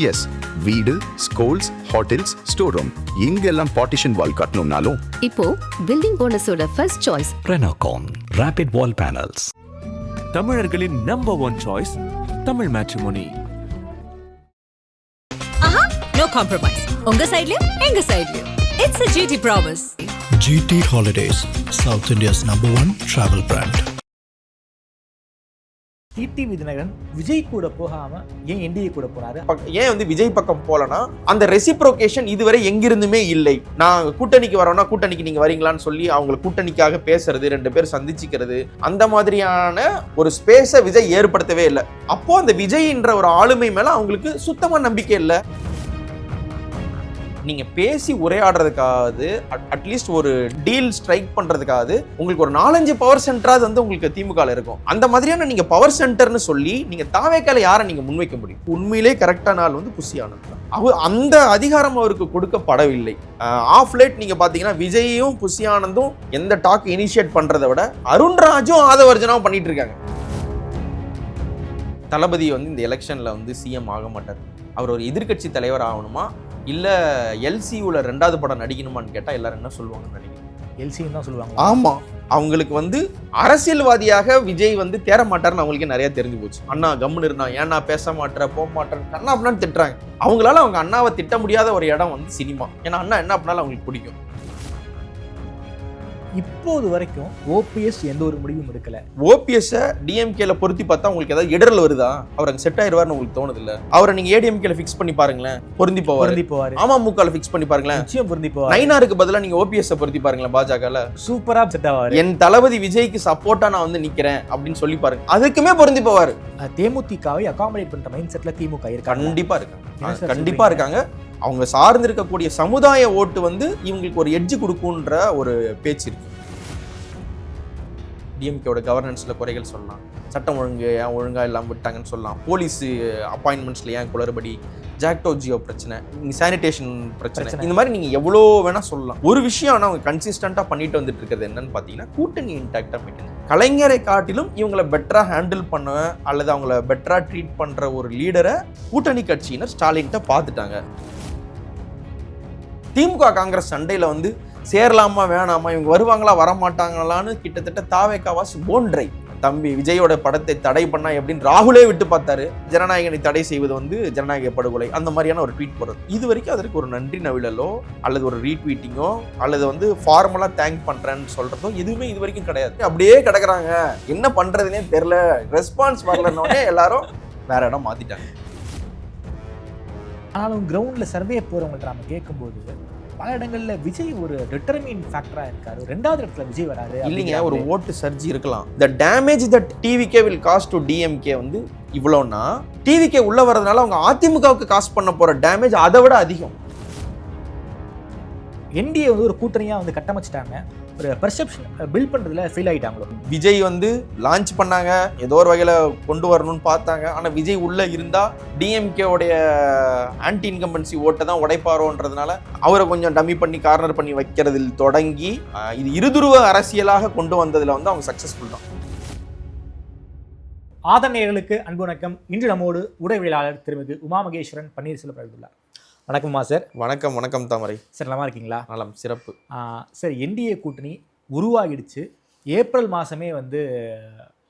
S, வீடு, schools, hotels, store room இங்கெல்லாம் partition wall கட்டணும்னாலும் இப்போ பில்டிங் ஓனர்ஸோட first choice Renocon Rapid Wall Panels. தமிழர்களின் number one choice Tamil matrimony. No compromise. உங்க சைடுலயும் எங்க சைடுலயும். It's a GT promise. GT Holidays, South India's #1 travel brand. DD விதிநகரன் Vijay கூட போகாம ஏன் என்டிஏ கூட போனாரு? ஏன் வந்து விஜய் பக்கம் போலனா அந்த ரெசிப்ரோகேஷன் இதுவரை எங்கிருந்துமே இல்லை. நான் கூட்டணிக்கு வரோம்னா கூட்டணிக்கு நீங்க வரீங்களான்னு சொல்லி அவங்க கூட்டணிக்காக பேசுறது, 2 பேர் சந்திச்சுக்கிறது, அந்த மாதிரியான ஒரு ஸ்பேஸை விஜய் ஏற்படுத்தவே இல்லை. அப்போ அந்த விஜய்ன்ற ஒரு ஆளுமை மேல அவங்களுக்கு சுத்தமா நம்பிக்கை இல்லை. நீங்க பேசி உரையாடுறதுக்காவது அட்லீஸ்ட் ஒரு டீல் ஸ்ட்ரைக் பண்றதுக்காவது உங்களுக்கு ஒரு 4-5 பவர் சென்டராது வந்து உங்களுக்கு திமுக இருக்கும். அந்த மாதிரியான நீங்க பவர் சென்டர்னு சொல்லி நீங்க தாவேக்கால யாரை நீங்க முன்வைக்க முடியும்? உண்மையிலே கரெக்டான ஆள் வந்து புஷி ஆனந்த். அவர் அந்த அதிகாரம் அவருக்கு கொடுக்கப்படவில்லை. ஆஃப் லேட் நீங்க பாத்தீங்கன்னா விஜயும் புஷி ஆனந்தும் எந்த டாக் இனிஷியேட் பண்றதை விட அருண்ராஜும் ஆதவர்ஜனாவும் பண்ணிட்டு இருக்காங்க. தளபதி வந்து இந்த எலெக்ஷன்ல வந்து சிஎம் ஆக மாட்டார். அவர் ஒரு எதிர்கட்சி தலைவர் ஆகணுமா இல்ல எல்சியூல 2வது படம் நடிக்கணுமான்னு கேட்டா எல்லாரும் என்ன சொல்லுவாங்கன்னு நினைக்கிறேன்? எல்சின்னு தான் சொல்லுவாங்க. ஆமா, அவங்களுக்கு வந்து அரசியல்வாதியாக விஜய் வந்து தேர மாட்டாருன்னு அவங்களுக்கே நிறைய தெரிஞ்சு போச்சு. அண்ணா கம்முன்னு இருந்தா, ஏன்னா பேச மாட்டேற, போக மாட்டேன், அண்ணா அப்படின்னு திட்டுறாங்க. அவங்களால அவங்க அண்ணாவை திட்ட முடியாத ஒரு இடம் வந்து சினிமா. ஏன்னா அண்ணா என்ன பண்ணாலும் அவங்களுக்கு பிடிக்கும். இப்போது வரைக்கும் ஓபிஎஸ் எந்த ஒரு முடிவும் எடுக்கல. ஓபிஎஸ் டிஎம்கேல பொருத்தி பார்த்தா உங்களுக்கு ஏதாவது இடரல் வருதா? அவர் அங்க செட் ஆயிருவாருன்னு உங்களுக்கு தோணுது இல்ல? அவரை நீங்க ஏடிஎம்கேல ஃபிக்ஸ் பண்ணி பாருங்களேன், பொருந்தி போவாரு. அமமுகல ஃபிக்ஸ் பண்ணி பாருங்களேன், நிச்சயம் பொருந்தி போவாரு. நைனாருக்கு பதிலா நீங்க ஓபிஎஸ் பொருத்தி பாருங்களேன், பாஜகல சூப்பரா செட் ஆவாரு. என் தளபதி விஜய்க்கு சப்போர்ட்டா நான் வந்து நிக்கிறேன் அப்படின்னு சொல்லி பாருங்க, அதுக்குமே பொருந்தி போவாரு. தேமுதிகவை அகாமடேட் பண்ற மைண்ட் செட்ல திமுக இருக்கு. கண்டிப்பா இருக்காங்க. அவங்க சார்ந்து இருக்கக்கூடிய சமுதாய ஓட்டு வந்து இவங்களுக்கு ஒரு எட்ஜ் கொடுக்குன்ற ஒரு பேச்சு இருக்கு. டிஎம்கேவோட கவர்னன்ஸ்ல குறைகள் சொல்லலாம், சட்டம் ஒழுங்கு ஏன் ஒழுங்கா இல்லாம விட்டாங்கன்னு சொல்லலாம், போலீஸ் அப்பாயின்மெண்ட்ஸ்ல ஏன் குளறுபடி, ஜாக்டோ ஜியோ பிரச்சனை, சானிடேஷன் பிரச்சனை, இந்த மாதிரி நீங்க எவ்வளோ வேணா சொல்லலாம். ஒரு விஷயம் ஆனால் அவங்க கன்சிஸ்டண்டா பண்ணிட்டு வந்துட்டு இருக்கிறது என்னன்னு பாத்தீங்கன்னா கூட்டணி இன்டாக்டா மெயின்டைன். கலைஞரை காட்டிலும் இவங்களை பெட்டரா ஹேண்டில் பண்ண அல்லது அவங்கள பெட்டரா ட்ரீட் பண்ற ஒரு லீடரை கூட்டணி கட்சியினர் ஸ்டாலின்கிட்ட பார்த்துட்டாங்க. திமுக காங்கிரஸ் சண்டையில வந்து சேரலாமா வேணாமா, இவங்க வருவாங்களா வரமாட்டாங்களான்னு கிட்டத்தட்ட தாவேக்காவாஸ் போன்றை தம்பி விஜயோட படத்தை தடை பண்ணா எப்படின்னு ராகுலே விட்டு பார்த்தாரு. ஜனநாயகனை தடை செய்வது வந்து ஜனநாயக படுகொலை, அந்த மாதிரியான ஒரு ட்வீட் போடுறது. இது வரைக்கும் அதற்கு ஒரு நன்றி நவிழலோ அல்லது ஒரு ரீட்வீட்டிங்கோ அல்லது வந்து ஃபார்மலா தேங்க் பண்றேன்னு சொல்றதோ எதுவுமே இது வரைக்கும் கிடையாது. அப்படியே கிடக்குறாங்க, என்ன பண்றதுன்னே தெரியல. ரெஸ்பான்ஸ் வரலன்னே எல்லாரும் வேற இடம் மாத்திட்டாங்க. ஆனாலும் கிரவுண்ட்ல சர்வே போறவங்கள்ட்ட நம்ம கேட்கும்போது பல இடங்கள்ல விஜய் ஒரு டிட்டர்மின் ஃபேக்டரா இருக்காரு. 2வது இடத்துல விஜய் வராரு இல்லைங்க, ஒரு ஓட்டு சர்ஜி இருக்கலாம். the damage that TVK will cause to DMK வந்து இவ்வளோன்னா TVK உள்ள வரதுனால அவங்க அதிமுகவுக்கு காசு பண்ண போற டேமேஜ் அதை விட அதிகம். என்டிஏ வந்து ஒரு கூட்டணியா வந்து கட்டமைச்சிட்டாங்க, ஒரு பெர்செப்ஷன் பில்ட் பண்றதுல ஃபெயில் ஆயிட்டாங்களோ. விஜய் வந்து லான்ச் பண்ணாங்க, ஏதோ ஒரு வகையில கொண்டு வரணும்னு பார்த்தாங்க. ஆனா விஜய் உள்ள இருந்தா டிஎம்கேவுடைய ஆன்டி இன்கம்பன்சி ஓட்டை தான் உடைப்பாரோன்றதுனால அவரை கொஞ்சம் டம்மி பண்ணி கார்னர் பண்ணி வைக்கிறதில் தொடங்கி இது இருதுருவ அரசியலாக கொண்டு வந்ததுல வந்து அவங்க சக்சஸ்ஃபுல் தான். ஆதரணையர்களுக்கு அன்பு வணக்கம். இன்று நம்மோடு உடவியலாளர் திருமிகு உமா மகேஸ்வரன் பன்னீர்செல்வம் உள்ளார். வணக்கம்மா சார். வணக்கம். வணக்கம் தாமரை சார், நல்லா இருக்கீங்களா? நலம், சிறப்பு சார். என்டிஏ கூட்டணி உருவாகிடுச்சு. ஏப்ரல் மாதமே வந்து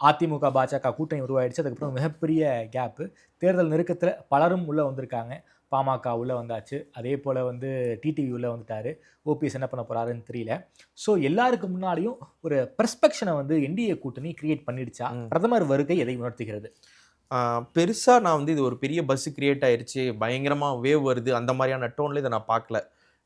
அதிமுக பாஜக கூட்டணி உருவாகிடுச்சு. அதுக்கப்புறம் மிகப்பெரிய கேப்பு. தேர்தல் நெருக்கத்தில் பலரும் உள்ளே வந்திருக்காங்க. பாமக உள்ளே வந்தாச்சு, அதே போல் வந்து டிடிவி உள்ளே வந்துட்டார். ஓபிஎஸ் என்ன பண்ண போகிறாருன்னு தெரியல. ஸோ எல்லாருக்கு முன்னாடியும் ஒரு பெர்ஸ்பெக்ஷனை வந்து என்டிஏ கூட்டணி கிரியேட் பண்ணிடுச்சா? பிரதமர் வருகை எதை உணர்த்துகிறது? பெருசாக நான் வந்து இது ஒரு பெரிய பஸ்ஸு கிரியேட் ஆயிடுச்சு, பயங்கரமாக வேவ் வருது, அந்த மாதிரியான டோனில் இதை நான் பார்க்கல.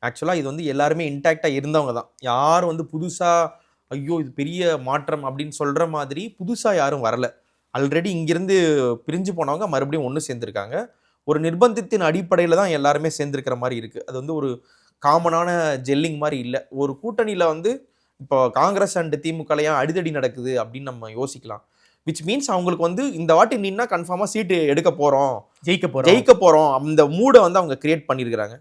ஆக்சுவலாக இது வந்து எல்லாருமே இன்டாக்டாக இருந்தவங்க தான். யாரும் வந்து புதுசாக ஐயோ இது பெரிய மாற்றம் அப்படின்னு சொல்கிற மாதிரி புதுசாக யாரும் வரலை. ஆல்ரெடி இங்கேருந்து பிரிஞ்சு போனவங்க மறுபடியும் ஒன்று சேர்ந்துருக்காங்க. ஒரு நிர்பந்தத்தின் அடிப்படையில் தான் எல்லாருமே சேர்ந்துருக்கிற மாதிரி இருக்குது. அது வந்து ஒரு காமனான ஜெல்லிங் மாதிரி இல்லை. ஒரு கூட்டணியில் வந்து இப்போ காங்கிரஸ் அண்ட் திமுகலையும் அடிதடி நடக்குது அப்படின்னு நம்ம யோசிக்கலாம். விச் மீன்ஸ் அவங்களுக்கு வந்து இந்த வாட்டி நின்னா கன்ஃபார்மாக சீட்டு எடுக்க போகிறோம், ஜெயிக்க போகிறோம், அந்த மூடை வந்து அவங்க கிரியேட் பண்ணியிருக்கிறாங்க.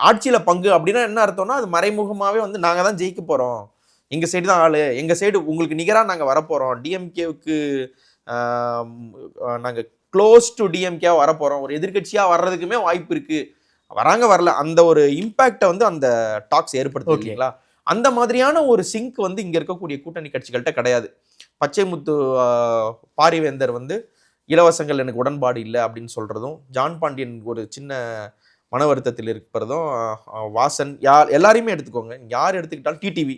ஆட்சியில் பங்கு அப்படின்னா என்ன அர்த்தம்னா அது மறைமுகமாகவே வந்து நாங்கள் தான் ஜெயிக்க போகிறோம், எங்கள் சைடு தான் ஆள், எங்கள் சைடு உங்களுக்கு நிகராக நாங்கள் வரப்போகிறோம், டிஎம்கேவுக்கு நாங்கள் க்ளோஸ் டு டிஎம்கே வரப்போறோம், ஒரு எதிர்க்கட்சியா வர்றதுக்குமே வாய்ப்பு இருக்கு, வராங்க வரல, அந்த ஒரு இம்பாக்டை வந்து அந்த டாக்ஸ் ஏற்படுத்தும் இல்லைங்களா? அந்த மாதிரியான ஒரு சிங்க் வந்து இங்க இருக்கக்கூடிய கூட்டணி கட்சிகள்கிட்ட கிடையாது. பச்சைமுத்து பாரிவேந்தர் வந்து இலவசங்கள் எனக்கு உடன்பாடு இல்லை அப்படின்னு சொல்றதும், ஜான் பாண்டியன் ஒரு சின்ன மன வருத்தத்தில் இருப்பதும், வாசன் எல்லாரையுமே எடுத்துக்கோங்க, யார் எடுத்துக்கிட்டாலும், டிடிவி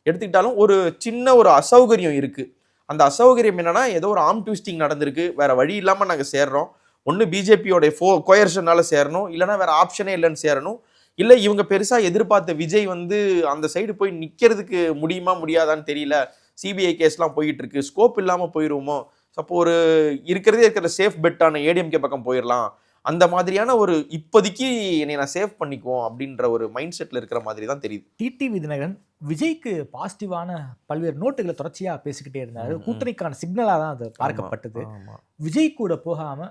எடுத்துக்கிட்டாலும் ஒரு சின்ன ஒரு அசௌகரியம் இருக்கு. அந்த அசௌகரியம் என்னன்னா, ஏதோ ஒரு ஆர்ம் ட்விஸ்டிங் நடந்திருக்கு, வேற வழி இல்லாம நாங்க சேர்றோம், ஒன்று பிஜேபியோட கோயர்ஷனால சேரணும், இல்லைன்னா வேற ஆப்ஷனே இல்லைன்னு சேரணும், இல்லை இவங்க பெருசா எதிர்பார்த்த விஜய் வந்து அந்த சைடு போய் நிக்கிறதுக்கு முடியுமா முடியாதான்னு தெரியல, சிபிஐ கேஸ்லாம் போயிட்டு இருக்கு, ஸ்கோப் இல்லாம போயிருவோமோ, அப்போ ஒரு இருக்கிற சேஃப் பெட்டான ஏடிஎம்கே பக்கம் போயிடலாம், அந்த மாதிரியான ஒரு இப்போதைக்கு என்னை நான் சேவ் பண்ணிக்குவோம் அப்படின்ற ஒரு மைண்ட் செட்ல இருக்கிற மாதிரி தான் தெரியுது. டிடிவி தினகரன் விஜய்க்கு பாசிட்டிவான பல்வேறு நோட்டுகளை தொடர்ச்சியா பேசிக்கிட்டே இருந்தாரு. கூட்டணிக்கான சிக்னலா தான் அது பார்க்கப்பட்டது. விஜய் கூட போகாம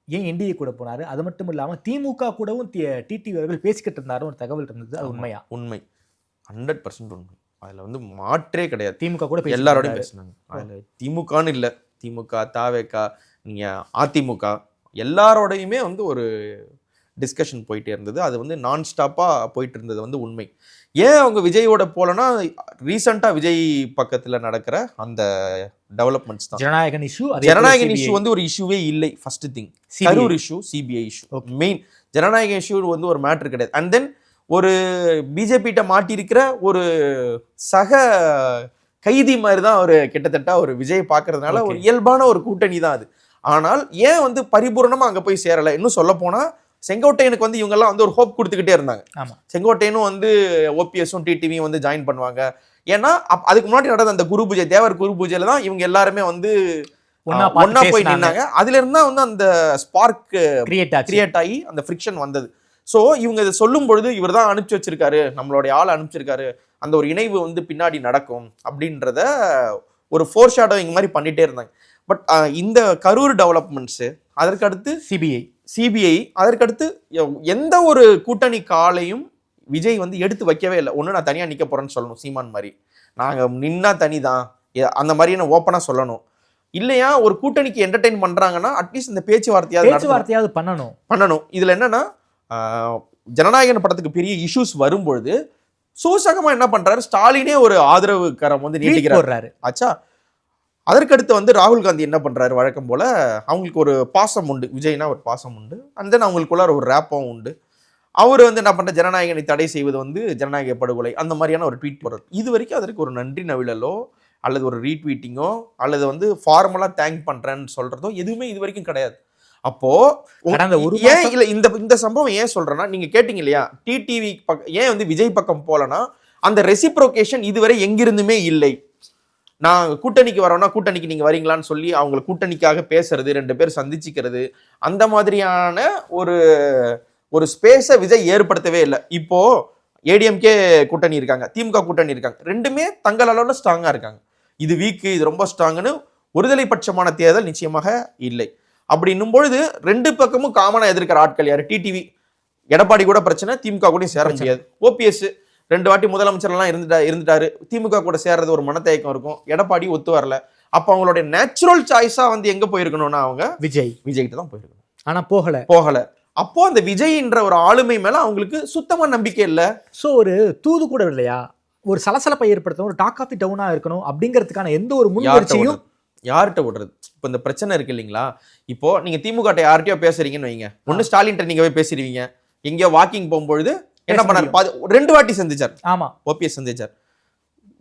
ஏன் என்டிஏ கூட போனாரு? அது மட்டும் இல்லாம திமுக கூடவும் டிடிவி அவர்கள் பேசிக்கிட்டு இருந்தாரு ஒரு தகவல் இருந்தது. அது உண்மையா? உண்மை, 100% உண்மை. அதுல வந்து மாற்றே கிடையாது. திமுக கூட எல்லாரோடையும் பேசினாங்க. அதுல திமுகன்னு இல்லை, திமுக, தாவேகா, நீங்க அதிமுக எல்லாரோடையுமே வந்து ஒரு டிஸ்கஷன் போயிட்டே இருந்தது. அது வந்து நான் ஸ்டாப்பா போயிட்டு இருந்தது வந்து உண்மை. ஏன் அவங்க விஜயோட போலனா, ரீசெண்டா விஜய் பக்கத்துல நடக்கிற அந்த டெவலப்மெண்ட்ஸ் தான். ஜனநாயகன் இஷ்யூ வந்து ஒரு இஷ்யூவே இல்லை. First thing Karur issue, CBI issue main. ஜனநாயக இஷ்யூ வந்து ஒரு மேட்டர் கிடையாது. அண்ட் தென் ஒரு பிஜேபிட்ட மாட்டியிருக்கிற ஒரு சக கைதி மாதிரி தான் ஒரு கிட்டத்தட்ட ஒரு விஜய் பார்க்கறதுனால ஒரு இயல்பான ஒரு கூட்டணி தான் அது. ஆனால் ஏன் வந்து பரிபூர்ணமா அங்க போய் சேரல? இன்னும் சொல்ல போனா செங்கோட்டையனுக்கு வந்து இவங்க எல்லாம் வந்து ஒரு ஹோப் கொடுத்துக்கிட்டே இருந்தாங்க. செங்கோட்டையனும் வந்து ஓபிஎஸும் டிடிவியும் வந்து ஜாயின் பண்ணுவாங்க. ஏன்னா அதுக்கு முன்னாடி நடந்த அந்த குரு பூஜை, தேவர் குரு பூஜையில தான் இவங்க எல்லாருமே வந்து ஒன்னா போய் நின்னாங்க. அதுல இருந்தா வந்து அந்த ஸ்பார்க் கிரியேட் ஆகி அந்த ஃப்ரிக்ஷன் வந்தது. ஸோ இவங்க இதை சொல்லும் பொழுது இவர் தான் அனுப்பிச்சு வச்சிருக்காரு, நம்மளுடைய ஆள் அனுப்பிச்சிருக்காரு, அந்த ஒரு இணைவு வந்து பின்னாடி நடக்கும் அப்படின்றத ஒரு ஃபோர் ஷேடோவிங் மாதிரி பண்ணிட்டே இருந்தாங்க. பட் இந்த கரூர் டெவலப்மெண்ட்ஸு, அதற்கடுத்து சிபிஐ, அதற்கடுத்து எந்த ஒரு கூட்டணி காலையும் விஜய் வந்து எடுத்து வைக்கவே இல்லை. ஒன்று நான் தனியாக நிற்க போறேன்னு சொல்லணும், சீமான் மாதிரி, நாங்கள் நின்னா தனி தான், அந்த மாதிரி நான் ஓப்பனாக சொல்லணும். இல்லையா ஒரு கூட்டணிக்கு என்டர்டெயின் பண்றாங்கன்னா அட்லீஸ்ட் இந்த பேச்சுவார்த்தையாவது பண்ணணும். இதுல என்னன்னா, ஜனநாயகன் படத்துக்கு பெரிய இஷ்யூஸ் வரும்பொழுது சூசகமா என்ன பண்றாரு, ஸ்டாலினே ஒரு ஆதரவு கரம் வந்து நீட்டிக்கிறாரு. ஆச்சா, அதற்கடுத்து வந்து ராகுல் காந்தி என்ன பண்றாரு, வழக்கம் போல அவங்களுக்கு ஒரு பாசம் உண்டு, விஜய்னா ஒரு பாசம் உண்டு, அண்ட் தென் அவங்களுக்குள்ள ஒரு ரேப்பம் உண்டு. அவர் வந்து என்ன பண்ற, ஜனநாயகனை தடை செய்வது வந்து ஜனநாயக படுகொலை, அந்த மாதிரியான ஒரு ட்வீட் போடுறாரு. இது வரைக்கும் அதற்கு ஒரு நன்றி நவிழலோ அல்லது ஒரு ரீட்வீட்டிங்கோ அல்லது வந்து ஃபார்மலா தேங்க் பண்றேன்னு சொல்றதோ எதுவுமே இது வரைக்கும் கிடையாது. அப்போ ஏன் இல்ல இந்த சம்பவம் ஏன் சொல்றேன்னா, நீங்க கேட்டீங்க இல்லையா டிடிவி ஏன் வந்து விஜய் பக்கம் போலனா, அந்த ரெசிப்ரோகேஷன் இதுவரை எங்கிருந்துமே இல்லை. நான் கூட்டணிக்கு வரோம்னா கூட்டணிக்கு நீங்க வரீங்களான்னு சொல்லி அவங்களை கூட்டணிக்காக பேசுறது, 2 பேர் சந்திச்சுக்கிறது, அந்த மாதிரியான ஒரு ஸ்பேஸை விஜய் ஏற்படுத்தவே இல்லை. இப்போ ஏடிஎம்கே கூட்டணி இருக்காங்க, திமுக கூட்டணி இருக்காங்க, ரெண்டுமே தங்கள் அளவுல ஸ்ட்ராங்கா இருக்காங்க. இது வீக்கு, இது ரொம்ப ஸ்ட்ராங்னு ஒருதலை பட்சமான தேர்தல் நிச்சயமாக இல்லை. அப்படின்னும் பொழுது 2 பக்கமும் காமனா எதிர்க்கிற ஆட்கள் யாரு? டிடிவி, எடப்பாடி கூட பிரச்சனை, திமுக கூட சேர முடியாது. ஓபிஎஸ் 2 வாட்டி முதலமைச்சர்லாம் இருந்துட்டாரு, திமுக கூட சேர்றது ஒரு மனத்தயக்கம் இருக்கும், எடப்பாடி ஒத்து வரல. அப்ப அவங்களுடைய நேச்சுரல் சாய்ஸா வந்து எங்க போயிருக்கணும்னா அவங்க விஜய்கிட்ட தான் போயிருக்கணும். ஆனா போகல. அப்போ அந்த விஜய்ன்ற ஒரு ஆளுமை மேல அவங்களுக்கு சுத்தமா நம்பிக்கை இல்லை. ஸோ ஒரு தூது கூட இல்லையா, ஒரு சலசலப்பை ஏற்படுத்தணும், ஒரு டாக் ஆஃப் தி டவுனா இருக்கணும் அப்படிங்கிறதுக்கான எந்த ஒரு முன்முயற்சியும் யார்கிட்ட விடுறது? இப்போ இந்த பிரச்சனை இருக்கு இல்லைங்களா, இப்போ நீங்க திமுக யார்கிட்டயோ பேசுறீங்கன்னு வைங்க, ஒன்னு ஸ்டாலின் நீங்க போய் பேசுறீங்க, எங்கேயோ வாக்கிங் போகும்பொழுது என்ன பண்ணாரு, 2 வாட்டி சந்திச்சார். ஆமா, ஓபிஎஸ் சந்திச்சார்.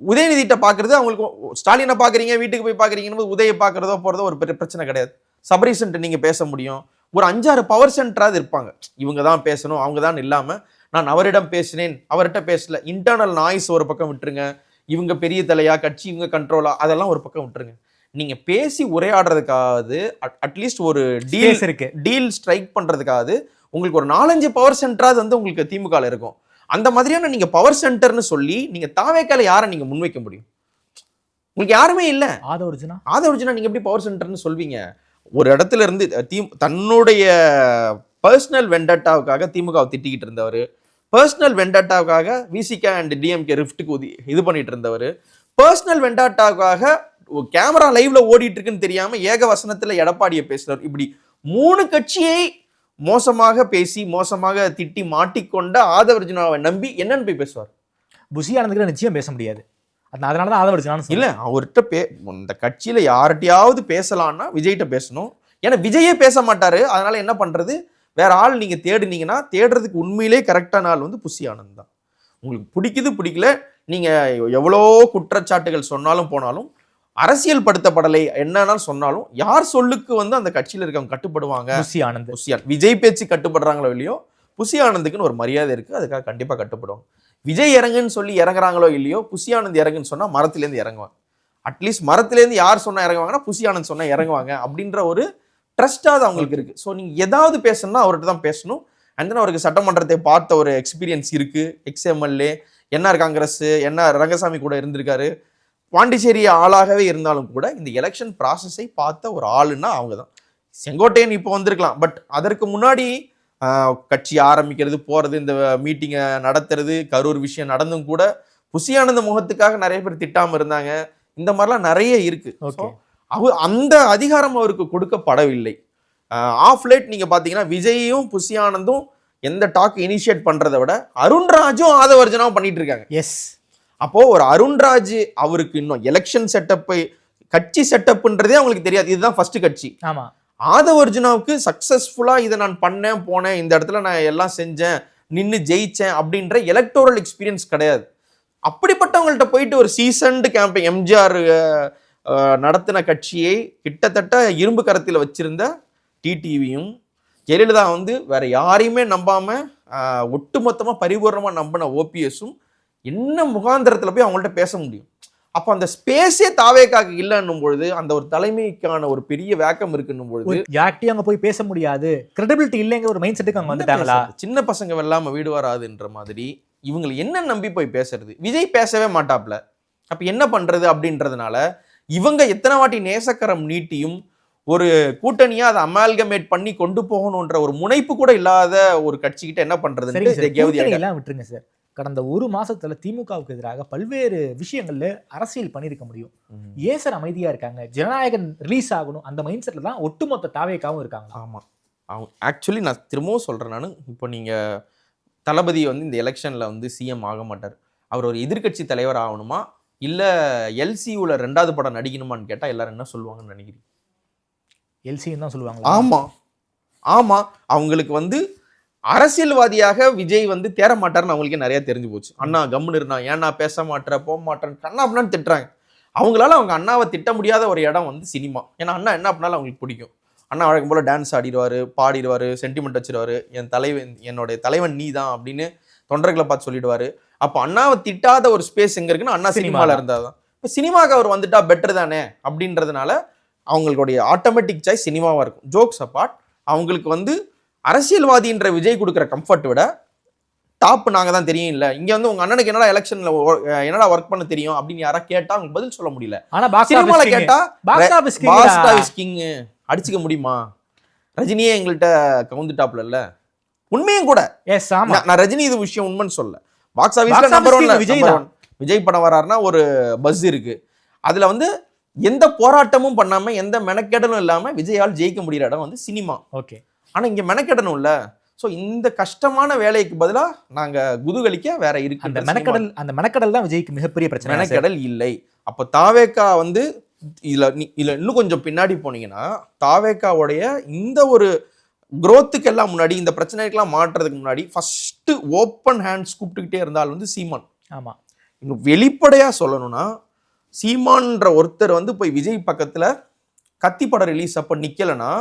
உதயநிதிட்ட பாக்குறது, அவங்களுக்கு ஸ்டாலினை பாக்குறீங்க, வீட்டுக்கு போய் பாக்குறீங்கன்னு உதய பாக்குறதோ போறதோ ஒரு பெரிய பிரச்சனை கிடையாது. சபரீசன்ட்டு நீங்க பேச முடியும், ஒரு 5-6 பவர் சென்டராது இருப்பாங்க, இவங்க தான் பேசணும் அவங்க தான் இல்லாம நான் அவரிடம் பேசினேன் அவர்கிட்ட பேசல, இன்டர்னல் நாய்ஸ் ஒரு பக்கம் விட்டுருங்க, இவங்க பெரிய தலையா கட்சி இவங்க கண்ட்ரோலா அதெல்லாம் ஒரு பக்கம் விட்டுருங்க. நீங்க பேசி உரையாடுறதுக்காவது அட்லீஸ்ட் ஒரு டீல் ஸ்ட்ரைக் பண்றதுக்காவது உங்களுக்கு ஒரு 4-5 பவர் சென்டராது வந்து உங்களுக்கு திமுக இருக்கும். அந்த மாதிரியான நீங்க பவர் சென்டர்னு சொல்லி நீங்க தாவேக்கால யாரை நீங்க முன்வைக்க முடியும்? உங்களுக்கு யாருமே இல்ல. ஆதவர்ஜுனா நீங்க எப்படி பவர் சென்டர்னு சொல்வீங்க? ஒரு இடத்துல இருந்து தன்னுடைய பர்சனல் வெண்டட்டாவுக்காக திமுக திட்டிக்கிட்டு இருந்தவர், பர்சனல் வெண்டட்டாவுக்காக விசிகா அண்ட் டிஎம்கே ரிஃப்ட்டுக்கு இது பண்ணிட்டு இருந்தவர், பர்சனல் வெண்டாட்டாவுக்காக கேமரா லைவ்ல ஓடிட்டு இருக்குன்னு தெரியாம ஏக வசனத்துல எடப்பாடியை பேசுறாரு. இப்படி 3 கட்சியை மோசமாக பேசி மோசமாக திட்டி மாட்டிக்கொண்ட ஆதவர்ஜுனாவை நம்பி என்னன்னு போய் பேசுவார்? புஷி ஆனந்துக்கு நிச்சயம் பேச முடியாது. அதனால தான் ஆதவர்ஜுனான்னு இல்ல அவர்கிட்ட இந்த கட்சியில யார்கிட்டயாவது பேசலாம்னா விஜய்கிட்ட பேசணும். ஏன்னா விஜயே பேச மாட்டாரு. அதனால என்ன பண்றது, வேற ஆள் நீங்க தேடுனீங்கன்னா தேடுறதுக்கு உண்மையிலே கரெக்டான ஆள் வந்து புஷி ஆனந்த் தான். உங்களுக்கு பிடிக்கல, நீங்க எவ்வளோ குற்றச்சாட்டுகள் சொன்னாலும் போனாலும், அரசியல் படுத்தப்படலை என்னன்னாலும் சொன்னாலும், யார் சொல்லுக்கு வந்து அந்த கட்சியில இருக்கவங்க கட்டுப்படுவாங்க? புஷி ஆனந்த். விஜய் பேச்சு கட்டுப்படுறாங்களோ இல்லையோ, புஷி ஆனந்துக்குன்னு ஒரு மரியாதை இருக்கு, அதுக்காக கண்டிப்பா கட்டுப்படுவாங்க. விஜய் இறங்குன்னு சொல்லி இறங்குறாங்களோ இல்லையோ, புஷி ஆனந்த் இறங்குன்னு சொன்னா மரத்திலேருந்து இறங்குவாங்க. அட்லீஸ்ட் மரத்திலேருந்து யார் சொன்னா இறங்குவாங்கன்னா புஷி ஆனந்த் சொன்னா இறங்குவாங்க அப்படின்ற ஒரு ட்ரஸ்டாவது அவங்களுக்கு இருக்கு. ஸோ நீங்க ஏதாவது பேசணும்னா அவர்கிட்ட தான் பேசணும். அண்ட் தென் அவருக்கு சட்டமன்றத்தை பார்த்த ஒரு எக்ஸ்பீரியன்ஸ் இருக்கு. Ex-MLA, NR Congress, NR Rangasamy கூட இருந்திருக்காரு. பாண்டிச்சேரி ஆளாகவே இருந்தாலும் கூட இந்த எலெக்ஷன் ப்ராசஸை பார்த்த ஒரு ஆளுன்னா அவங்க தான். செங்கோட்டையன் இப்போ வந்திருக்கலாம், பட் அதற்கு முன்னாடி கட்சி ஆரம்பிக்கிறது, போறது, இந்த மீட்டிங்கை நடத்துறது, கரூர் விஷயம் நடந்தும் கூட புஷி ஆனந்த் முகத்துக்காக நிறைய பேர் திட்டாம இருந்தாங்க. இந்த மாதிரிலாம் நிறைய இருக்கு. அந்த அதிகாரம் அவருக்கு கொடுக்கப்படவில்லை. ஆஃப் லேட் நீங்க பாத்தீங்கன்னா விஜயும் புஷி ஆனந்தும் எந்த டாக் இனிஷியேட் பண்றதை விட அருண்ராஜும் ஆதவர்ஜுனாவும் பண்ணிட்டு இருக்காங்க. எஸ். அப்போ ஒரு அருண்ராஜ் அவருக்கு இன்னும் எலெக்ஷன் செட்டப்பை, கட்சி செட்டப்ன்றதே அவங்களுக்கு தெரியாது. இதுதான் ஃபர்ஸ்ட் கட்சி. ஆமா. ஆதவர்ஜுனாவுக்கு சக்சஸ்ஃபுல்லா இதை நான் பண்ணேன், போனேன், இந்த இடத்துல நான் எல்லாம் செஞ்சேன், நின்று ஜெயிச்சேன் அப்படின்ற எலக்டோரல் எக்ஸ்பீரியன்ஸ் கிடையாது. அப்படிப்பட்டவங்கள்ட்ட போயிட்டு ஒரு சீசன்டு கேம்பெயின், எம்ஜிஆர் நடத்தின கட்சியை கிட்டத்தட்ட இரும்பு கரத்தில் வச்சிருந்த டிடிவியும், ஜெயலலிதா வந்து வேற யாரையுமே நம்பாம ஒட்டுமொத்தமா பரிபூர்ணமா நம்பின ஓபிஎஸும் என்ன முகாந்திரத்துல போய் அவங்கள்ட்ட பேச முடியும்? அப்போ அந்த ஸ்பேஸே தாவேக்காக இல்லைன்னும் பொழுது, அந்த ஒரு தலைமைக்கான ஒரு பெரிய வேக்கம் இருக்குன்னும் பொழுது யார்கிட்டயும் அங்க போய் பேச முடியாது, கிரெடிபிலிட்டி இல்லைங்கிற ஒரு மைண்ட் செட்டுக்கு அங்க வந்துட்டாங்களா? சின்ன பசங்க வெல்லாம வீடு வராதுன்ற மாதிரி இவங்களை என்ன நம்பி போய் பேசுறது? விஜய் பேசவே மாட்டாப்ல, அப்ப என்ன பண்றது அப்படின்றதுனால இவங்க எத்தனை வாட்டி நேசக்கரம் நீட்டியும் ஒரு கூட்டணியா அதை அமால்கமேட் பண்ணி கொண்டு போகணும்ன்ற ஒரு முனைப்பு கூட இல்லாத ஒரு கட்சிக்கிட்ட என்ன பண்றதுன்னு விட்டுருங்க சார். கடந்த ஒரு மாசத்துல திமுகவுக்கு எதிராக பல்வேறு விஷயங்கள்ல அரசியல் பண்ணிருக்க முடியும். ஏன் சார் அமைதியா இருக்காங்க? ஜனநாயகன் ரிலீஸ் ஆகணும் அந்த மைண்ட் செட்ல தான் ஒட்டுமொத்த தாவேக்காவும் இருக்காங்க. ஆமா, அவங்க ஆக்சுவலி நான் திரும்பவும் சொல்றேன், நான் இப்போ நீங்க தளபதி வந்து இந்த எலெக்ஷன்ல வந்து சிஎம் ஆக மாட்டார். அவர் ஒரு எதிர்கட்சி தலைவர் ஆகணுமா இல்ல எல்சியூல 2வது படம் நடிக்கணுமான்னு கேட்டா எல்லாரும் என்ன சொல்லுவாங்கன்னு நினைக்கிறீங்க? எல்சின்னு தான் சொல்லுவாங்க. ஆமா ஆமா, அவங்களுக்கு வந்து அரசியல்வாதியாக விஜய் வந்து தேர மாட்டாருன்னு அவங்களுக்கே நிறைய தெரிஞ்சு போச்சு. அண்ணா கம்முன்னு இருந்தா, ஏன்னா பேச மாட்டேற, போக மாட்டேன்னு கண்ணா அப்படின்னு திட்டுறாங்க. அவங்களால அவங்க அண்ணாவை திட்ட முடியாத ஒரு இடம் வந்து சினிமா. ஏன்னா அண்ணா என்ன பண்ணாலும் அவங்களுக்கு பிடிக்கும். அண்ணா வழக்கம் போல டான்ஸ் ஆடிடுவாரு, பாடிடுவாரு, சென்டிமெண்ட் வச்சிருவாரு, என்னுடைய தலைவன் நீ தான் அப்படின்னு தொண்டர்களை பார்த்து சொல்லிடுவாரு. அப்போ அண்ணாவை திட்டாத ஒரு ஸ்பேஸ் எங்க இருக்குன்னா அண்ணா சினிமால இருந்தாதான். இப்போ சினிமாவுக்கு அவர் வந்துட்டா பெட்டர் தானே அப்படின்றதுனால அவங்களுடைய ஆட்டோமேட்டிக் சாய்ஸ் சினிமாவா இருக்கும். ஜோக்ஸ் அப்பார்ட், அவங்களுக்கு வந்து அரசியல்வாதின்ற விஜய் கொடுக்குற கம்ஃபர்ட் விட டாப் நாங்க தான் தெரியும் இல்ல, இங்க வந்து உங்க அண்ணனுக்கு என்னடா எலெக்ஷன்ல என்னடா ஒர்க் பண்ண தெரியும் அப்படின்னு யாரா கேட்டா அவங்க பதில் சொல்ல முடியல. ஆனா சினிமால கேட்டா பாக்ஸ் ஆபீஸ் கிங் அடிச்சுக்க முடியுமா? ரஜினியே எங்கள்கிட்ட கவுந்துட்டாப்ல இல்ல, உண்மையும் கூட. நான் ரஜினி இது விஷயம் உண்மைன்னு சொல்ல, பாக்ஸ் ஆபீஸ்ல நம்பர் 1 விஜய் படம் வராருன்னா ஒரு பஸ் இருக்கு. அதுல வந்து எந்த போராட்டமும் பண்ணாம எந்த மெனக்கெடலும் இல்லாம விஜயால் ஜெயிக்க முடியற இடம் வந்து சினிமா. ஓகே, ஆனா இங்க மெனக்கெடணும் இல்ல. சோ இந்த கஷ்டமான வேலைக்கு பதிலா நாங்க குதூகலிக்க வேற இருக்கு. அந்த மெனக்கடல் தான் விஜய்க்கு மிகப்பெரிய பிரச்சனை. மெனக்கடல் இல்லை. அப்ப தாவேக்கா வந்து இதுல இன்னும் கொஞ்சம் பின்னாடி போனீங்கன்னா தாவேக்காவுடைய இந்த ஒரு குரோத்துக்கு எல்லாம் முன்னாடி, இந்த பிரச்சனைக்கெல்லாம் மாற்றுறதுக்கு முன்னாடி ஃபர்ஸ்ட் ஓப்பன் ஹேண்ட்ஸ் கூப்பிட்டுக்கிட்டே இருந்தால் வந்து சீமான். ஆமா, இன்னும் வெளிப்படையா சொல்லணும்னா சீமான்ற ஒருத்தர் வந்து போய் விஜய் பக்கத்துல கத்தி படம் ரிலீஸ் அப்ப நிக்கலன்னா,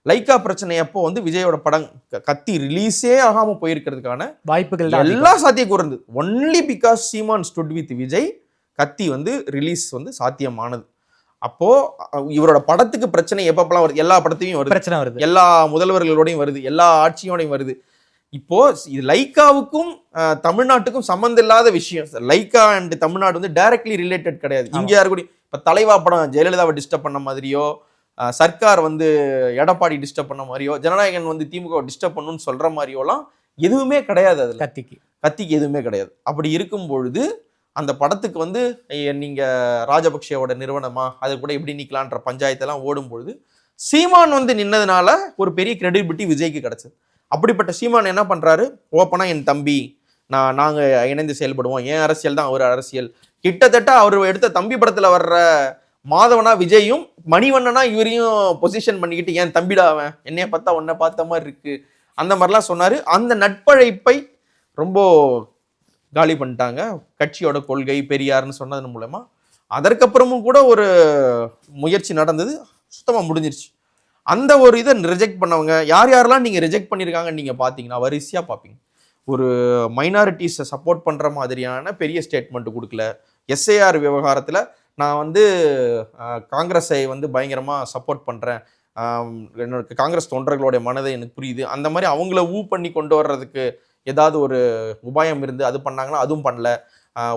லைக்கா பிரச்சனை அப்போ வந்து விஜயோட படம் கத்தி ரிலீஸே ஆகாம போயிருக்கிறதுக்கான வாய்ப்புகள் எல்லா சாத்தியம் இருந்தது. Only because Seeman stood with Vijay கத்தி வந்து ரிலீஸ் வந்து சாத்தியமானது. அப்போ இவரோட படத்துக்கு பிரச்சனை எப்பப்பெல்லாம் வருது, எல்லா படத்தையும் வருது பிரச்சனை, வருது எல்லா முதல்வர்களோடையும் வருது, எல்லா ஆட்சியோடையும் வருது. இப்போ இது லைக்காவுக்கும் தமிழ்நாட்டுக்கும் சம்மந்தம் இல்லாத விஷயம். லைக்கா அண்ட் தமிழ்நாடு வந்து டைரக்ட்லி ரிலேட்டட் கிடையாது. இங்க யாரு கூட இப்ப தலைவா படம் ஜெயலலிதாவை டிஸ்டர்ப் பண்ண மாதிரியோ, சர்க்கார் வந்து எடப்பாடி டிஸ்டர்ப் பண்ண மாதிரியோ, ஜனநாயகன் வந்து திமுக டிஸ்டர்ப் பண்ணணும்னு சொல்ற மாதிரியோலாம் எதுவுமே கிடையாது. அதுல கத்திக்கு எதுவுமே கிடையாது. அப்படி இருக்கும் பொழுது அந்த படத்துக்கு வந்து நீங்க ராஜபக்சேவோட நிறுவனமா அது கூட எப்படி நிக்கலான்ற பஞ்சாயத்தெல்லாம் ஓடும்பொழுது சீமான் வந்து நின்னதுனால ஒரு பெரிய கிரெடிபிலிட்டி விஜய்க்கு கிடைச்சது. அப்படிப்பட்ட சீமான் என்ன பண்றாரு, ஓப்பனா என் தம்பி நாங்க இணைந்து செயல்படுவோம், என் அரசியல் தான் அவர் அரசியல். கிட்டத்தட்ட அவர் எடுத்த தம்பி படத்துல வர்ற மாதவனா விஜயும் மணிவண்ணனா இவரையும் பொசிஷன் பண்ணிக்கிட்டு என் தம்பிடா அவன், என்னைய பார்த்தா உன்னை பார்த்த மாதிரி இருக்கு, அந்த மாதிரிலாம் சொன்னாரு. அந்த நட்பழைப்பை ரொம்ப காலி பண்ணிட்டாங்க கட்சியோட கொள்கை பெரியார்னு சொன்னதன் மூலமா. அதற்கப்புறமும் கூட ஒரு முயற்சி நடந்தது, சுத்தமா முடிஞ்சிருச்சு. அந்த ஒரு இதை ரிஜெக்ட் பண்ணவங்க யாரெல்லாம் நீங்க ரிஜெக்ட் பண்ணியிருக்காங்கன்னு நீங்க பார்த்தீங்கன்னா வரிசையா பார்ப்பீங்க. ஒரு மைனாரிட்டிஸை சப்போர்ட் பண்ற மாதிரியான பெரிய ஸ்டேட்மெண்ட் கொடுக்கல. எஸ்ஐஆர் விவகாரத்துல நான் வந்து காங்கிரஸை வந்து பயங்கரமா சப்போர்ட் பண்றேன், என்னோட காங்கிரஸ் தொண்டர்களுடைய மனதை எனக்கு புரியுது, அந்த மாதிரி அவங்கள பண்ணி கொண்டு வர்றதுக்கு ஏதாவது ஒரு உபாயம் இருந்து அது பண்ணாங்கன்னா அதுவும் பண்ணல.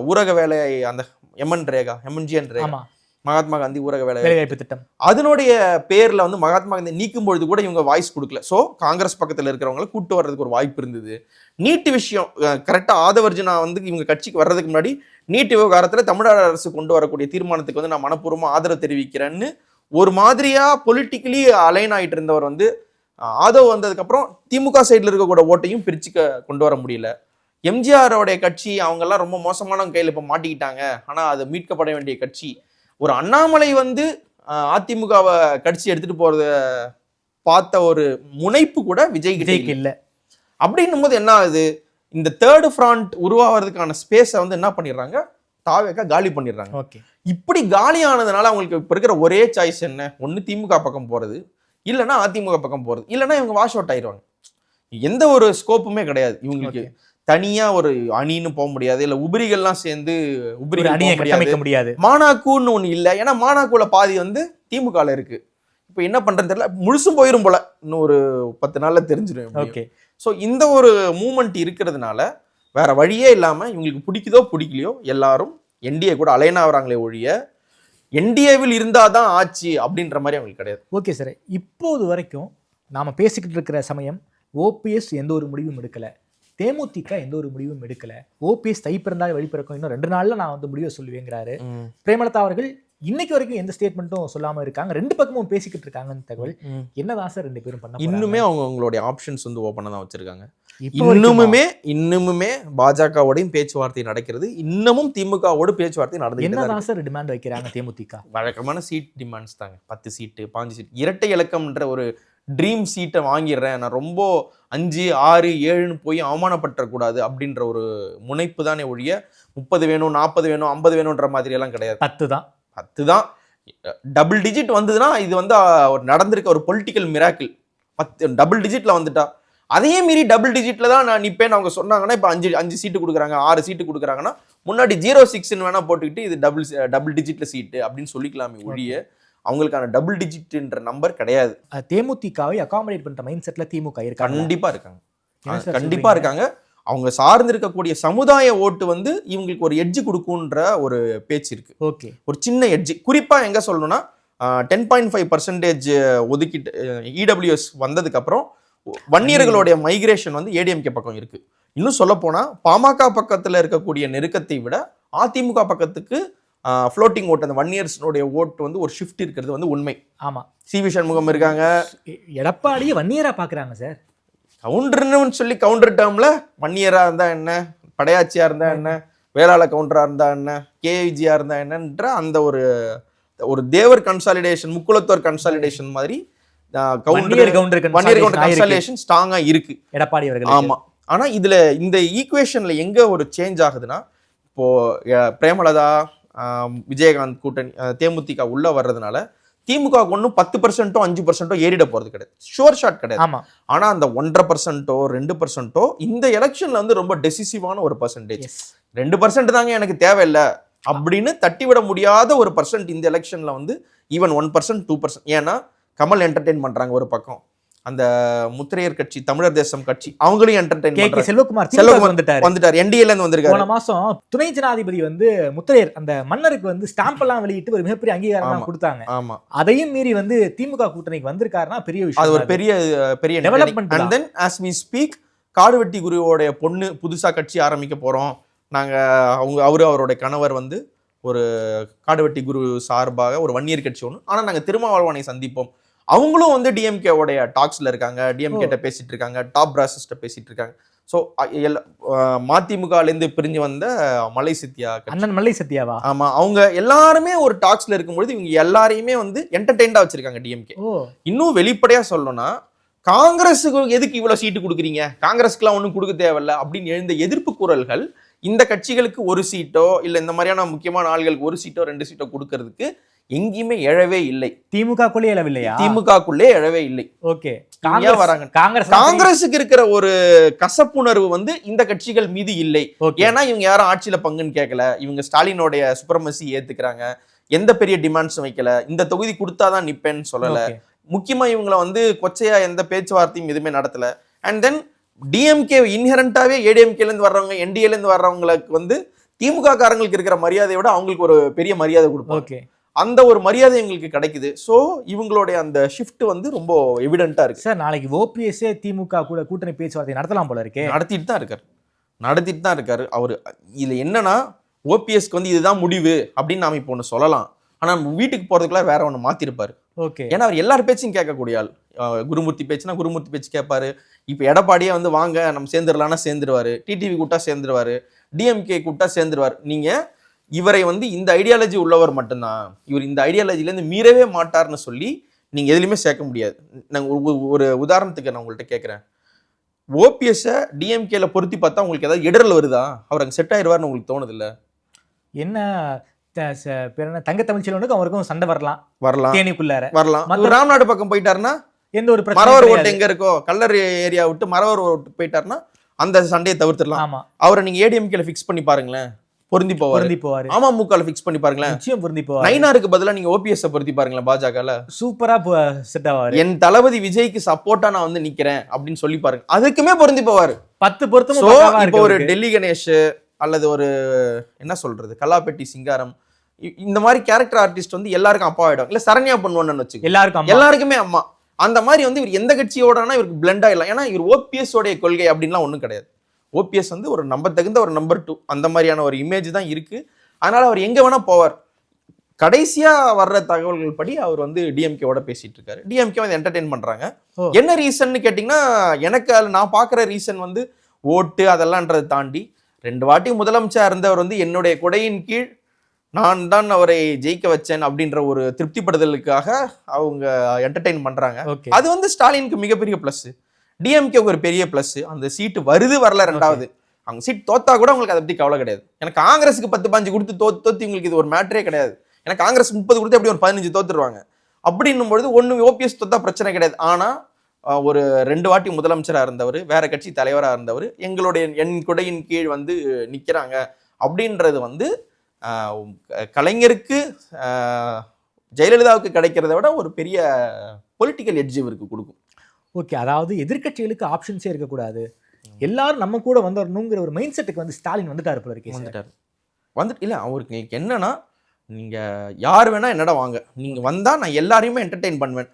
ஊரக வேலை அந்த எம்என்ஜிஎன் ரேகா மகாத்மா காந்தி ஊரக வேலைவாய்ப்பு திட்டம் அதனுடைய பேர்ல வந்து மகாத்மா காந்தி நீக்கும் பொழுது கூட இவங்க வாய்ஸ் கொடுக்கல. ஸோ காங்கிரஸ் பக்கத்தில் இருக்கிறவங்களை கூட்டு வர்றதுக்கு ஒரு வாய்ப்பு இருந்தது. நீட் விஷயம் கரெக்டா ஆதவர்ஜுனா வந்து இவங்க கட்சிக்கு வர்றதுக்கு முன்னாடி நீட் விவகாரத்துல தமிழ்நாடு அரசு கொண்டு வரக்கூடிய தீர்மானத்துக்கு வந்து நான் மனப்பூர்வமா ஆதரவு தெரிவிக்கிறேன்னு ஒரு மாதிரியா பொலிட்டிக்கலி அலைன் ஆயிட்டு இருந்தவர் வந்து ஆதவ் வந்ததுக்கு அப்புறம் திமுக சைட்ல இருக்கக்கூட ஓட்டையும் பிரிச்சு கொண்டு வர முடியல. எம்ஜிஆரோடைய கட்சி அவங்க எல்லாம் ரொம்ப மோசமான கையில் இப்ப மாட்டிக்கிட்டாங்க, ஆனா அது மீட்கப்பட வேண்டிய கட்சி. ஒரு அண்ணாமலை வந்து அதிமுகவை கட்சி எடுத்துட்டு போறத பார்த்த ஒரு முனைப்பு கூட விஜய்க்கு இல்லை. அப்படின்னும் போது என்ன ஆகுது, இந்த தேர்ட் ஃப்ரண்ட் உருவாகிறதுக்கான ஸ்பேஸை வந்து என்ன பண்ணிடுறாங்க, தாவேக்கா காலி பண்ணிடுறாங்க. இப்படி காலி ஆனதுனால அவங்களுக்கு இப்ப இருக்கிற ஒரே சாய்ஸ் என்ன, ஒன்னு திமுக பக்கம் போறது, இல்லைன்னா அதிமுக பக்கம் போறது, இல்லைன்னா இவங்க வாஷ் அவுட் ஆயிடுவாங்க. எந்த ஒரு ஸ்கோப்புமே கிடையாது இவங்களுக்கு. தனியா ஒரு அணின்னு போக முடியாது, இல்ல உபரிகள்லாம் சேர்ந்து முடியாது. மானாக்குன்னு ஒண்ணு இல்லை, ஏன்னா மானாக்குள்ள பாதி வந்து திமுகல இருக்கு. இப்ப என்ன பண்றதுன்னு தெரியல, முழுசும் போயிரும் போல, இன்னும் ஒரு 10 நாள்ல தெரிஞ்சிடும். ஸோ இந்த ஒரு மூமெண்ட் இருக்கிறதுனால வேற வழியே இல்லாம இவங்களுக்கு பிடிக்குதோ பிடிக்கலையோ எல்லாரும் என்டிஏ கூட அலைன் ஆகுறாங்களே ஒழிய என்டிஏவில் இருந்தாதான் ஆச்சு அப்படின்ற மாதிரி அவங்களுக்கு கிடையாது. ஓகே சார், இப்போது வரைக்கும் நாம பேசிக்கிட்டு இருக்கிற சமயம் ஓபிஎஸ் எந்த ஒரு முடிவும் எடுக்கல, தேமுதிக எந்த ஒரு முடிவும் எடுக்கல. ஓபிஎஸ் தை பிறந்தால் வெளிப்பிறக்கும், இன்னும் 2 நாள்ல நான் வந்து முடிவை சொல்லுவேங்கிறாரு. பிரேமலதா அவர்கள் இன்னைக்கு வரைக்கும் எந்த ஸ்டேட்மெண்ட்டும் சொல்லாம இருக்காங்க. 2 பக்கமும் பேசிக்கிட்டு இருக்காங்கன்னு தகவல். என்னதான் சார் 2 பேரும் பண்ண, இன்னுமே அவங்களுடைய ஆப்ஷன்ஸ் வந்து ஓப்பனா தான் வச்சிருக்காங்க. இன்னுமுமே பாஜகவோடையும் பேச்சுவார்த்தை நடக்கிறது, இன்னமும் திமுகவோட பேச்சுவார்த்தை நடந்து. என்னதான் சார் டிமாண்ட் வைக்கிறாங்க தேமுதிக? வழக்கமான சீட் டிமாண்ட்ஸ் தாங்க. 10 சீட்டு 5 சீட் இரட்டை இலக்கம்ன்ற ஒரு ட்ரீம் சீட்டை வாங்கிடுறேன், நான் ரொம்ப 5, 6, 7ன்னு போய் அவமானப்பற்றக்கூடாது அப்படின்ற ஒரு முனைப்பு தானே ஒழிய 30 வேணும் 40 வேணும் 50 வேணும்ன்ற மாதிரி எல்லாம் கிடையாது. 10 தான் டபுள் டிஜிட் வந்ததுன்னா இது வந்து நடந்திருக்க ஒரு பொலிட்டிக்கல் மிராக்கிள். 10 டபுள் டிஜிட்ல வந்துட்டா, அதையே மீறி டபுள் டிஜிட்ல தான் நான் நிப்பேன்னு அவங்க சொன்னாங்கன்னா இப்போ 5 சீட்டு கொடுக்குறாங்க 6 சீட்டு கொடுக்குறாங்கன்னா முன்னாடி 06ன்னு வேணா போட்டுக்கிட்டு இது டபுள் டிஜிட்ல சீட்டு அப்படின்னு சொல்லிக்கலாமே ஒழிய அவங்களுக்கான டபுள் டிஜிட்ன்ற நம்பர் கிடையாது. தேமுதிகவை அகாமடேட் பண்ற மைண்ட் செட்ல திமுக இருக்காங்க. கண்டிப்பா இருக்காங்க. அவங்க சார்ந்து இருக்கக்கூடிய சமுதாய ஓட்டு வந்து இவங்களுக்கு ஒரு எட்ஜ் கொடுக்குன்ற ஒரு பேச்சு இருக்கு. ஒரு சின்ன எட்ஜ். குறிப்பா எங்க சொல்லணும்னா 10.5% ஒதுக்கிட்டு இடபிள்யூஎஸ் வந்ததுக்கு அப்புறம் வன்னியர்களுடைய மைக்ரேஷன் வந்து ஏடிஎம்கே பக்கம் இருக்கு. இன்னும் சொல்ல போனா பாமக பக்கத்துல இருக்கக்கூடிய நெருக்கத்தை விட அதிமுக பக்கத்துக்கு ஃப்ளோட்டிங் ஓட்டு, அந்த வன்னியர்ஸ்னுடைய ஓட்டு வந்து ஒரு ஷிஃப்ட் இருக்கிறது வந்து உண்மை. ஆமா, சிவி சண்முகம் இருக்காங்க, எடப்பாடியை வன்னியரா பாக்குறாங்க சார். கவுண்டர்னு சொல்லி கவுண்டர் டேர்ம்ல வன்னியரா இருந்தா என்ன, படையாச்சியா இருந்தா என்ன, வேளாள கவுண்டரா இருந்தா என்ன, கேவிஜியா இருந்தா என்னன்ற அந்த ஒரு தேவர் கன்சாலிடேஷன், முக்குலத்தோர் கன்சாலிடேஷன் மாதிரி கன்சாலிடேஷன் ஸ்ட்ராங்கா இருக்கு எடப்பாடி அவர்கள். ஆமா, ஆனா இதுல இந்த ஈக்குவேஷன்ல எங்க ஒரு சேஞ்ச் ஆகுதுன்னா, இப்போ பிரேமலதா விஜயகாந்த் கூட்டணி தேமுதிக உள்ள வர்றதுனால திமுக ஒன்றும் 10%, 5% ஏறிட போறது கிடையாது, ஷோர் ஷாட் கிடையாது. ஆனா அந்த 1.5%, 2% இந்த எலெக்ஷன்ல வந்து ரொம்ப டெசிசிவான ஒரு பர்சன்டேஜ். 2% தாங்க எனக்கு தேவையில்லை அப்படின்னு தட்டிவிட முடியாத ஒரு பர்சன்ட் இந்த எலெக்ஷன்ல வந்து ஈவன் 1%, 2%. ஏன்னா கமல் என்டர்டெயின் பண்றாங்க ஒரு பக்கம், அந்த முத்திரையர் கட்சி தமிழர் தேசம் கட்சி அவங்களையும் என்டர்டெயின் பண்றாங்க. செல்வகுமார் வந்துட்டார், என்டிஏல இருந்து வந்திருக்காரு. போன மாசம் துணை ஜனாதிபதி வந்து முத்திரையர் அந்த மன்னருக்கு வந்து ஸ்டாம்ப் எல்லாம் வெளியிட்டு ஒரு மிகப்பெரிய அங்கீகாரம் கொடுத்தாங்க. ஆமா, அதையும் மீறி வந்து திமுக கூட்டணிக்கு வந்திருக்காருன்னா பெரிய விஷயம், அது ஒரு பெரிய development. And then as we speak Kaduvetti குருவோட பொண்ணு புதுசா கட்சி ஆரம்பிக்க போறோம், அவருடைய கணவர் வந்து ஒரு காடுவெட்டி குரு சார்பாக ஒரு வன்னியர் கட்சி ஒன்று, ஆனால் நாங்கள் திருமாவளவனை சந்திப்போம். அவங்களும் வந்து டிஎம்கேவுடைய டாக்ஸில் இருக்காங்க, டிஎம்கேட்ட பேசிட்டு இருக்காங்க, டாப் பிராசஸ்ட்ட பேசிட்டு இருக்காங்க. ஸோ மதிமுகலேருந்து பிரிஞ்சு வந்த மலை சத்யா, அண்ணன் மலை சத்யாவா? ஆமாம், அவங்க எல்லாருமே ஒரு டாக்ஸில் இருக்கும்பொழுது இவங்க எல்லாரையுமே வந்து என்டர்டெயின்டாக வச்சிருக்காங்க டிஎம்கே. இன்னும் வெளிப்படையாக சொல்லணும்னா காங்கிரஸுக்கு எதுக்கு இவ்வளோ சீட்டு கொடுக்குறீங்க, காங்கிரஸ்க்குலாம் ஒன்றும் கொடுக்க தேவையில்ல அப்படின்னு எழுந்த எதிர்ப்பு குரல்கள் இந்த கட்சிகளுக்கு ஒரு சீட்டோ இல்லை இந்த மாதிரியான முக்கியமான ஆள்களுக்கு ஒரு சீட்டோ 2 சீட்டோ கொடுக்கறதுக்கு எங்கேயுமே எழவே இல்லை. திமுகக்குள்ளே எழவில்லையா? திமுகக்குள்ளே எழவே இல்லை. ஓகே, வராங்க. காங்கிரஸுக்கு இருக்கிற ஒரு கசப்புணர்வு வந்து இந்த கட்சிகள் மீது இல்லை. ஏன்னா இவங்க யாரும் ஆட்சியில பங்குன்னு கேட்கல, இவங்க ஸ்டாலினோடைய சுப்ரமசி ஏத்துக்கிறாங்க, எந்த பெரிய டிமாண்ட்ஸும் வைக்கல, இந்த தொகுதி கொடுத்தாதான் நிப்பேன்னு சொல்லல. முக்கியமா இவங்களை வந்து கொச்சையா எந்த பேச்சுவார்த்தையும் எதுவுமே நடத்தல. அண்ட் தென் டிஎம்கே இன்ஹெரண்டாவே ஏடிஎம்கேல இருந்து வர்றவங்க, என்டிஏல இருந்து வர்றவங்களுக்கு வந்து திமுக காரங்களுக்கு இருக்கிற மரியாதையை விட அவங்களுக்கு ஒரு பெரிய மரியாதை கொடுப்பாங்க. அந்த ஒரு மரியாதை எங்களுக்கு கிடைக்குது. ஸோ இவங்களுடைய அந்த ஷிஃப்ட் வந்து ரொம்ப எவிடென்ட்டா இருக்கு. சார், நாளைக்கு ஓபிஎஸ்ஏ திமுக கூட கூட்டணி பேச்சுவார்த்தை நடத்தலாம் போல இருக்கே. நடத்திட்டு தான் இருக்காரு அவரு. இதுல என்னன்னா ஓபிஎஸ்க்கு வந்து இதுதான் முடிவு அப்படின்னு நாம இப்போ ஒன்று சொல்லலாம். ஆனா வீட்டுக்கு போறதுக்குள்ள வேற ஒன்று மாத்திருப்பாரு. ஓகே, ஏன்னா அவர் எல்லார் பேச்சும் கேட்கக்கூடிய ஆள். குருமூர்த்தி பேச்சுனா குருமூர்த்தி பேச்சு கேட்பாரு. இப்போ எடப்பாடியே வந்து வாங்க நம்ம சேர்ந்துடலான்னா சேர்ந்துருவாரு, டிடிவி கூட்டா சேர்ந்துருவாரு, டிஎம்கே கூட்டா சேர்ந்துருவார். நீங்க இவரை வந்து இந்த ஐடியாலஜி உள்ளவர் மட்டும்தான், இவர் இந்த ஐடியாலஜிலேருந்து மீறவே மாட்டார்னு சொல்லி நீங்கள் எதுலையுமே சேர்க்க முடியாது. நாங்கள் ஒரு உதாரணத்துக்கு நான் உங்கள்கிட்ட கேட்குறேன். ஓபிஎஸ்ஸை டிஎம்கேல பொருத்தி பார்த்தா உங்களுக்கு ஏதாவது இடரல் வருதா? அவர் அங்கே செட் ஆயிடுவார்னு உங்களுக்கு தோணுது இல்லை? என்ன தங்க தமிழ்ச்செல்வனுக்கு அவருக்கும் சண்டை வரலாம், தேனிக்குள்ளார வரலாம். ராம்நாடு பக்கம் போயிட்டாருன்னா எந்த ஒரு மரவர் ஓட்டு எங்க இருக்கோ கல்லர் ஏரியா விட்டு மரவர் ஓட்டு போயிட்டாருன்னா அந்த சண்டையை தவிர்த்துடலாம். அவரை நீங்க ஏடிஎம்கேல ஃபிக்ஸ் பண்ணி பாருங்களேன், பொருந்தி போவாரு. அமமுகல ஃபிக்ஸ் பண்ணி பாருங்களேன், நிச்சயம் பொருந்தி போவார். நயினாருக்கு பதிலா நீங்க ஓபிஎஸ் பொருத்தி பாருங்களேன், பாஜகல சூப்பரா செட் ஆவாரு. என் தளபதி விஜய்க்கு சப்போர்ட்டா நான் வந்து நிக்கிறேன் அப்படின்னு சொல்லி பாருங்க, அதுக்குமே பொருந்தி போவாரு. 10 பொருத்தமும். இப்போ ஒரு டெல்லி கணேஷ் அல்லது ஒரு என்ன சொல்றது கல்லாப்பெட்டி சிங்காரம், இந்த மாதிரி கேரக்டர் ஆர்டிஸ்ட் வந்து எல்லாருக்கும் அப்பா ஆயிடும். இல்ல சரண்யா பண்ணுவான்னு வச்சுக்கோ, எல்லாருக்குமே அம்மா. அந்த மாதிரி வந்து இவர் எந்த கட்சியோடனா இவருக்கு பிளெண்ட் ஆயிடலாம். ஏன்னா இவர் ஓபிஎஸ் உடைய கொள்கை அப்படின்லாம் ஒன்றும் கிடையாது. ஓபிஎஸ் வந்து ஒரு நம்ப தகுந்த ஒரு நம்பர் 2 அந்த மாதிரியான ஒரு இமேஜ் தான் இருக்கு. அதனால அவர் எங்க வேணா போவார். கடைசியா வர்ற தகவல்கள் படி அவர் வந்து டிஎம்கேவோட பேசிட்டு இருக்காரு. டிஎம்கே வந்து என்டர்டெயின் பண்றாங்க. என்ன ரீசன்னு கேட்டீங்கன்னா, எனக்கு நான் பாக்குற ரீசன் வந்து ஓட்டு அதெல்லாம்ன்றதை தாண்டி 2 வாட்டி முதலமைச்சா இருந்தவர் வந்து என்னுடைய கொடையின் கீழ் நான் தான் அவரை ஜெயிக்க வச்சேன் அப்படின்ற ஒரு திருப்திப்படுதலுக்காக அவங்க என்டர்டெயின் பண்றாங்க. அது வந்து ஸ்டாலினுக்கு மிகப்பெரிய பிளஸ், டிஎம்கேக்கு ஒரு பெரிய பிளஸ். அந்த சீட்டு வருது வரல ரெண்டாவது, அவங்க சீட் தோத்தா கூட உங்களுக்கு அதை பத்தி கவலை கிடையாது. ஏன்னா காங்கிரஸுக்கு 10-15 கொடுத்து தோத்தி உங்களுக்கு இது ஒரு மேட்டரே கிடையாது. ஏன்னா காங்கிரஸ் 30 கொடுத்து எப்படி ஒரு 15 தோத்துருவாங்க. அப்படின்னும் பொழுது ஒன்று ஓபிஎஸ் தோத்தா பிரச்சனை கிடையாது. ஆனா ஒரு 2 வாட்டி முதலமைச்சராக இருந்தவர், வேற கட்சி தலைவராக இருந்தவர் என் கொடையின் கீழ் வந்து நிற்கிறாங்க அப்படின்றது வந்து கலைஞருக்கு ஜெயலலிதாவுக்கு கிடைக்கிறத விட ஒரு பெரிய பொலிட்டிக்கல் எட்ஜ் இவருக்கு கொடுக்கும். ஓகே, அதாவது எதிர்கட்சிகளுக்கு ஆப்ஷன்ஸே இருக்கக்கூடாது, எல்லாரும் நம்ம கூட வந்துடணுங்கிற ஒரு மைண்ட் செட்டுக்கு வந்து ஸ்டாலின் வந்துட்டாரு போல இருக்கு. வந்துட்டு இல்லை, அவருக்கு என்னன்னா நீங்க யார் வேணா என்னடா வாங்க, நீங்க வந்தா நான் எல்லாரையுமே என்டர்டெயின் பண்ணுவேன்.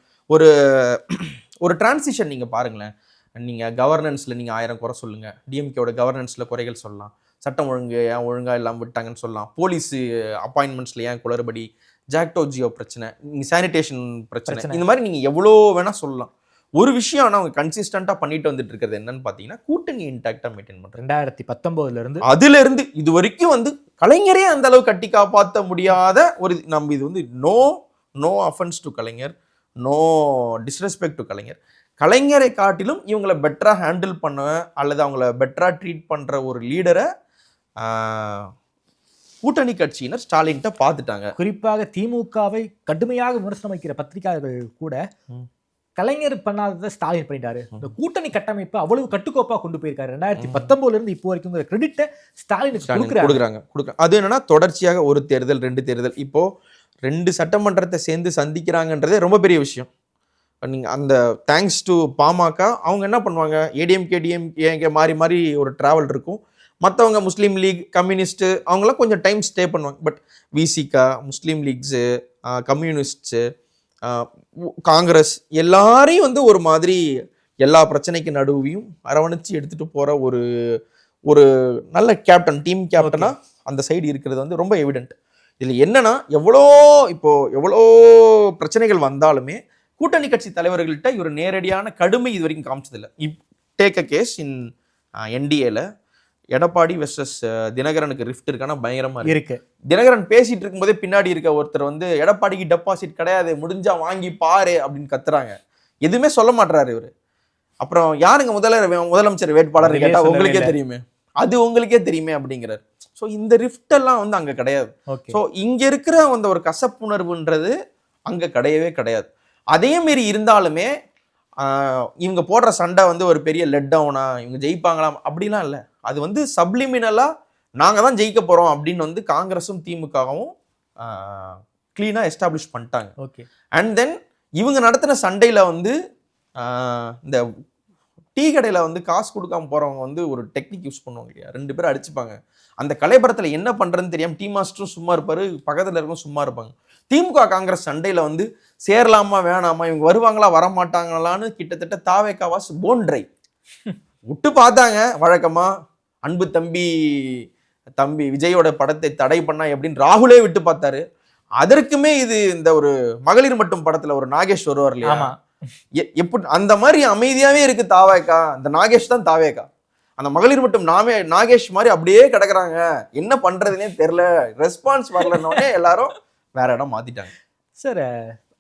ஒரு டிரான்சிஷன் நீங்க பாருங்களேன். நீங்க கவர்னன்ஸ்ல நீங்க 1000 குறை சொல்லுங்க, டிஎம்கேவோட கவர்னன்ஸ்ல குறைகள் சொல்லலாம், சட்டம் ஒழுங்கு ஏன் ஒழுங்கா இல்லாமல் விட்டாங்கன்னு சொல்லலாம், போலீஸ் அப்பாயின்மெண்ட்ஸ்ல ஏன் குளறுபடி, ஜாக்டோ ஜியோ பிரச்சனை, நீங்க சானிடேஷன் பிரச்சனை, இந்த மாதிரி நீங்க எவ்வளோ வேணா சொல்லலாம். ஒரு விஷயம் ஆனால் அவங்க கன்சிஸ்டண்டா பண்ணிட்டு வந்துட்டு இருக்கிறது என்னன்னு பாத்தீங்கன்னா, கூட்டணி இன்டாக்டா மெயின்டைன் பண்றாங்க. 2019ல இருந்து அதுல இருந்து இது வரைக்கும் வந்து கலைஞரே அந்த அளவு கட்டி காப்பாற்ற முடியாத ஒரு நம்ம இது வந்து no offence to Kalaignar, no disrespect to Kalaignar. கலைஞரை காட்டிலும் இவங்களை பெட்டரா ஹேண்டில் பண்ண அல்லது அவங்கள பெட்டரா ட்ரீட் பண்ற ஒரு லீடரை கூட்டணி கட்சியினர் ஸ்டாலின்கிட்ட பார்த்துட்டாங்க. குறிப்பாக திமுகவை கடுமையாக விமர்சனம் வைக்கிற பத்திரிகையாளர்கள் கூட கலைஞர் பண்ணாததை ஸ்டாலின் பண்ணிட்டாரு. இந்த கூட்டணி கட்டமைப்பு அவ்வளவு கட்டுக்கோப்பா கொண்டு போயிருக்காரு. 2019ல இருந்து இப்போ வரைக்கும் கிரெடிட்டை ஸ்டாலினுக்கு கொடுக்குறாங்க. அது என்னன்னா தொடர்ச்சியாக ஒரு தேர்தல் 2 தேர்தல், இப்போ 2 சட்டமன்றத்தை சேர்ந்து சந்திக்கிறாங்கன்றதே ரொம்ப பெரிய விஷயம். நீங்கள் அந்த தேங்க்ஸ் டு பாமக அவங்க என்ன பண்ணுவாங்க, ஏடிஎம்கே டிஎம்கே மாறி ஒரு ட்ராவல் இருக்கும். மற்றவங்க முஸ்லீம் லீக், கம்யூனிஸ்ட்டு அவங்களாம் கொஞ்சம் டைம் ஸ்டே பண்ணுவாங்க. But Visika, Muslim leagues, கம்யூனிஸ்ட்ஸு, Congress எல்லாரையும் வந்து ஒரு மாதிரி எல்லா பிரச்சனைக்கு நடுவையும் அரவணைச்சு எடுத்துகிட்டு போகிற ஒரு நல்ல கேப்டன், டீம் கேப்டனா அந்த சைடு இருக்கிறது வந்து ரொம்ப எவிடென்ட். இதில் என்னன்னா எவ்வளோ பிரச்சனைகள் வந்தாலுமே கூட்டணி கட்சி தலைவர்கள்ட்ட இவர் நேரடியான கடுமை இது வரைக்கும் காமிச்சதில்லை. டேக் அ கேஸ் இன் என்டிஏல எடப்பாடி வெர்சஸ் தினகரனுக்கு ரிஃப்ட் இருக்கானா பயங்கரமா இருக்கு. தினகரன் பேசிட்டு இருக்கும்போதே பின்னாடி இருக்க ஒருத்தர் வந்து எடப்பாடிக்கு டெபாசிட் கிடையாது, முடிஞ்சா வாங்கி பாரு அப்படின்னு கத்துறாங்க. எதுவுமே சொல்ல மாட்டாரு இவரு. அப்புறம் யாருங்க முதலமைச்சர் வேட்பாளர் கேட்டா உங்களுக்கே தெரியுமே, அது உங்களுக்கே தெரியுமே அப்படிங்கிறார். ஸோ இந்த ரிஃப்ட் எல்லாம் வந்து அங்க கிடையாது. ஸோ இங்க இருக்கிற அந்த ஒரு கசப்புணர்வுன்றது அங்க கிடையவே கிடையாது. அதே மாரி இருந்தாலுமே இவங்க போடுற சண்டை வந்து ஒரு பெரிய லெட் டவுனா, இவங்க ஜெயிப்பாங்களாம் அப்படிலாம் இல்லை. அது வந்து சப்ளிமினலா நாங்க தான் ஜெயிக்க போறோம் அப்படின்னு வந்து காங்கிரஸும் திமுகவும் கிளீனா எஸ்டாப்ளிஷ் பண்ணிட்டாங்க. அண்ட் தென் இவங்க நடத்தின சண்டையில வந்து இந்த டீ கடையில வந்து காசு கொடுக்காம போறவங்க வந்து ஒரு டெக்னிக் யூஸ் பண்ணுவாங்க இல்லையா, 2 பேரும் அடிச்சுப்பாங்க. அந்த கலைபுரத்துல என்ன பண்றதுன்னு தெரியாம டீ மாஸ்டரும் சும்மா இருப்பாரு, பக்கத்துல இருக்கும் சும்மா இருப்பாங்க. திமுக காங்கிரஸ் சண்டையில வந்து சேரலாமா வேணாமா, இவங்க வருவாங்களா வரமாட்டாங்களான்னு கிட்டத்தட்ட தாவேக்காவாஸ் போன் ட்ரை விட்டு பார்த்தாங்க. வழக்கமா அன்பு தம்பி விஜயோட படத்தை தடை பண்ணா எப்படின்னு ராகுலே விட்டு பார்த்தாரு. அதற்குமே இது இந்த ஒரு மகளிர் மட்டும் படத்துல ஒரு நாகேஷ் வருவார் இல்லையா, எப்படி அந்த மாதிரி அமைதியாவே இருக்கு தாவேக்கா. அந்த நாகேஷ் தான் தாவேக்கா. அந்த மகளிர் மட்டும் நாகேஷ் மாதிரி அப்படியே கிடக்குறாங்க. என்ன பண்றதுன்னே தெரியல, ரெஸ்பான்ஸ் வரலன்னே எல்லாரும் வேற இடம் மாத்திட்டாங்க. சார்,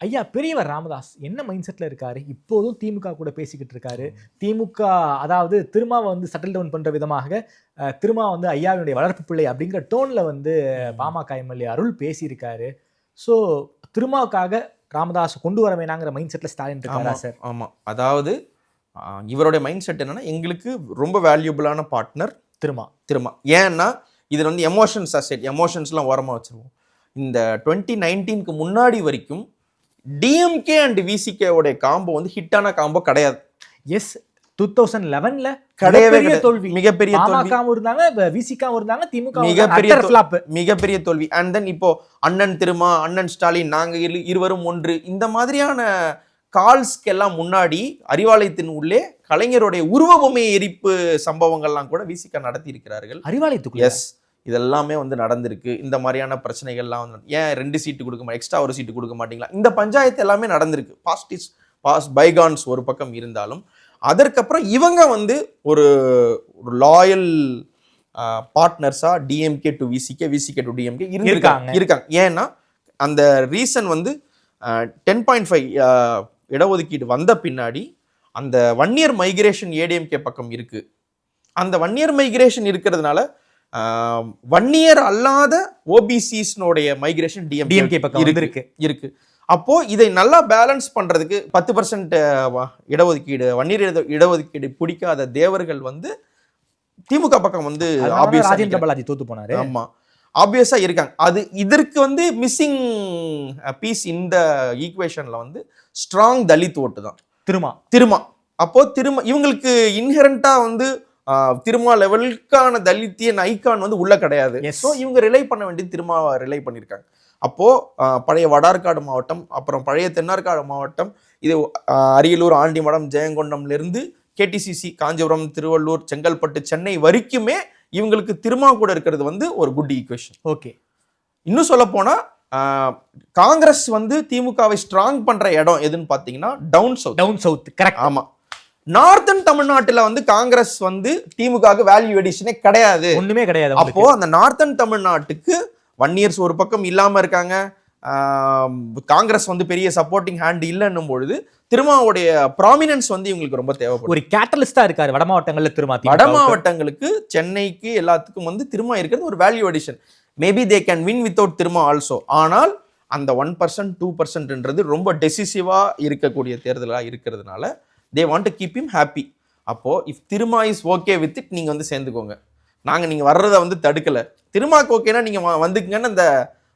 ஐயா பெரியவர் ராமதாஸ் என்ன மைண்ட் செட்ல இருக்காரு? இப்போதும் திமுக கூட பேசிக்கிட்டு இருக்காரு. திமுக அதாவது திருமாவை வந்து செட்டில் டவுன் பண்ற விதமாக திருமா வந்து ஐயாவினுடைய வளர்ப்பு பிள்ளை அப்படிங்கிற டோன்ல வந்து பாமக எம்எல்ஏ அருள் பேசியிருக்காரு. ஸோ திருமாவுக்காக ராமதாஸ் கொண்டு வர வேணாங்கிற மைண்ட் செட்ல ஸ்டாலின் இருக்காரா சார்? ஆமா, அதாவது இவருடைய மைண்ட் செட் என்னன்னா, எங்களுக்கு ரொம்ப வேல்யூபிளான பார்ட்னர் திருமா. ஏன்னா இதுல வந்து எமோஷன்ஸ்லாம் ஓரமா வச்சிருவோம். இந்த 2019க்கு முன்னாடி வரைக்கும் டிஎம்கே அண்ட் விசிகே உடைய காம்போ வந்து ஹிட்டான காம்போ கிடையாது. எஸ், 2011ல கிடையவே தோல்வி, மிகப்பெரிய தோல்வி இருந்தாங்க, விசிகாவும் இருந்தாங்க, திமுக மிகப்பெரிய தோல்வி. அண்ட் தென் இப்போ அண்ணன் திருமா, அண்ணன் ஸ்டாலின், நாங்க இருவரும் ஒன்று, இந்த மாதிரியான கால்ஸ்க்கு எல்லாம் முன்னாடி அறிவாலயத்தின் உள்ளே கலைஞருடைய உருவபொம்மை எரிப்பு சம்பவங்கள்லாம் கூட விசிகா நடத்தி இருக்கிறார்கள் அறிவாலயத்துக்கு. எஸ், இதெல்லாமே வந்து நடந்திருக்கு. இந்த மாதிரியான பிரச்சனைகள்லாம் வந்து ஏன் 2 சீட்டு கொடுக்க எக்ஸ்ட்ரா 1 சீட்டு கொடுக்க மாட்டீங்களா, இந்த பஞ்சாயத்து எல்லாமே நடந்திருக்கு. பாஸ்ட் பைகான்ஸ் ஒரு பக்கம் இருந்தாலும் அதற்கப்புறம் இவங்க வந்து ஒரு லாயல் பார்ட்னர்ஸா DMK to VCK, VCK to DMK இருக்காங்க. ஏன்னா அந்த ரீசன் வந்து 10.5 இடஒதுக்கீடு வந்த பின்னாடி அந்த 1 year மைக்ரேஷன் ஏடிஎம்கே பக்கம் இருக்கு. அந்த 1 year மைக்ரேஷன் இருக்கிறதுனால 1 year அல்லாத ஓபிசிஸ்னுடைய மைக்ரேஷன் டிஎம்கே பக்கம் இருக்கு. அப்போ இதை நல்லா பேலன்ஸ் பண்றதுக்கு 10% இடஒதுக்கீடு, 1 year இடஒதுக்கீடு பிடிக்காத தேவர்கள் வந்து திமுக பக்கம் வந்து ராஜேந்திர பாலாஜி தோத்து போனாரு. ஆமா, ஆப்வியஸா இருக்காங்க. அது இதற்கு வந்து மிஸ்ஸிங் பீஸ் இந்த ஈக்குவேஷன்ல வந்து ஸ்ட்ராங் தலித் ஓட்டு தான் திருமா. அப்போ இவங்களுக்கு இன்ஹெரண்டா வந்து திருமா லெவலுக்கான தலித்தியன் ஐகான் வந்து உள்ள கிடையாது. ஸோ இவங்க ரிலை பண்ண வேண்டியது திருமாவை ரிலை பண்ணியிருக்காங்க. அப்போ பழைய வடார்காடு மாவட்டம், அப்புறம் பழைய தென்னார்காடு மாவட்டம், இது அரியலூர், ஆண்டிமடம், ஜெயங்கொண்டம்ல இருந்து கேடிசிசி, காஞ்சிபுரம், திருவள்ளூர், செங்கல்பட்டு, சென்னை வரைக்குமே இவங்களுக்கு திருமா கூட இருக்கிறது வந்து ஒரு குட் ஈக்குவேஷன். ஓகே, இன்னும் சொல்ல போனா காங்கிரஸ் வந்து திமுகவை ஸ்ட்ராங் பண்ற இடம் எதுன்னு பாத்தீங்கன்னா டவுன் சவுத். கரெக்ட். ஆமா, நார்த்தன் தமிழ்நாட்டுல வந்து காங்கிரஸ் வந்து திமுகவுக்கு வேல்யூ எடிஷனே கிடையாது, ஒண்ணுமே கிடையாது. அப்போ அந்த நார்த்தன் தமிழ்நாட்டுக்கு 1 year ஒரு பக்கம் இல்லாம இருக்காங்க, காங்கிரஸ் வந்து பெரிய சப்போர்ட்டிங் ஹேண்ட் இல்லைன்னும் பொழுது திருமாவுடைய ப்ராமினன்ஸ் வந்து இவங்களுக்கு ரொம்ப தேவைப்படும். ஒரு கேட்டலிஸ்டா இருக்காரு வட மாவட்டங்கள்ல திருமா. வட மாவட்டங்களுக்கு, சென்னைக்கு, எல்லாத்துக்கும் வந்து திருமா இருக்கிறது ஒரு value addition. Maybe they can win without Thiruma also. ஆனால் அந்த 1%, 2%ன்றது ரொம்ப டெசிசிவா இருக்கக்கூடிய தேர்தலாக இருக்கிறதுனால they want to keep him happy. அப்போ if Thiruma is okay with it, நீங்க வந்து சேர்ந்துக்கோங்க, நீங்க வர்றதை வந்து தடுக்கல, திருமாக்கு ஓகேனா நீங்க வந்துக்குங்கன்னு அந்த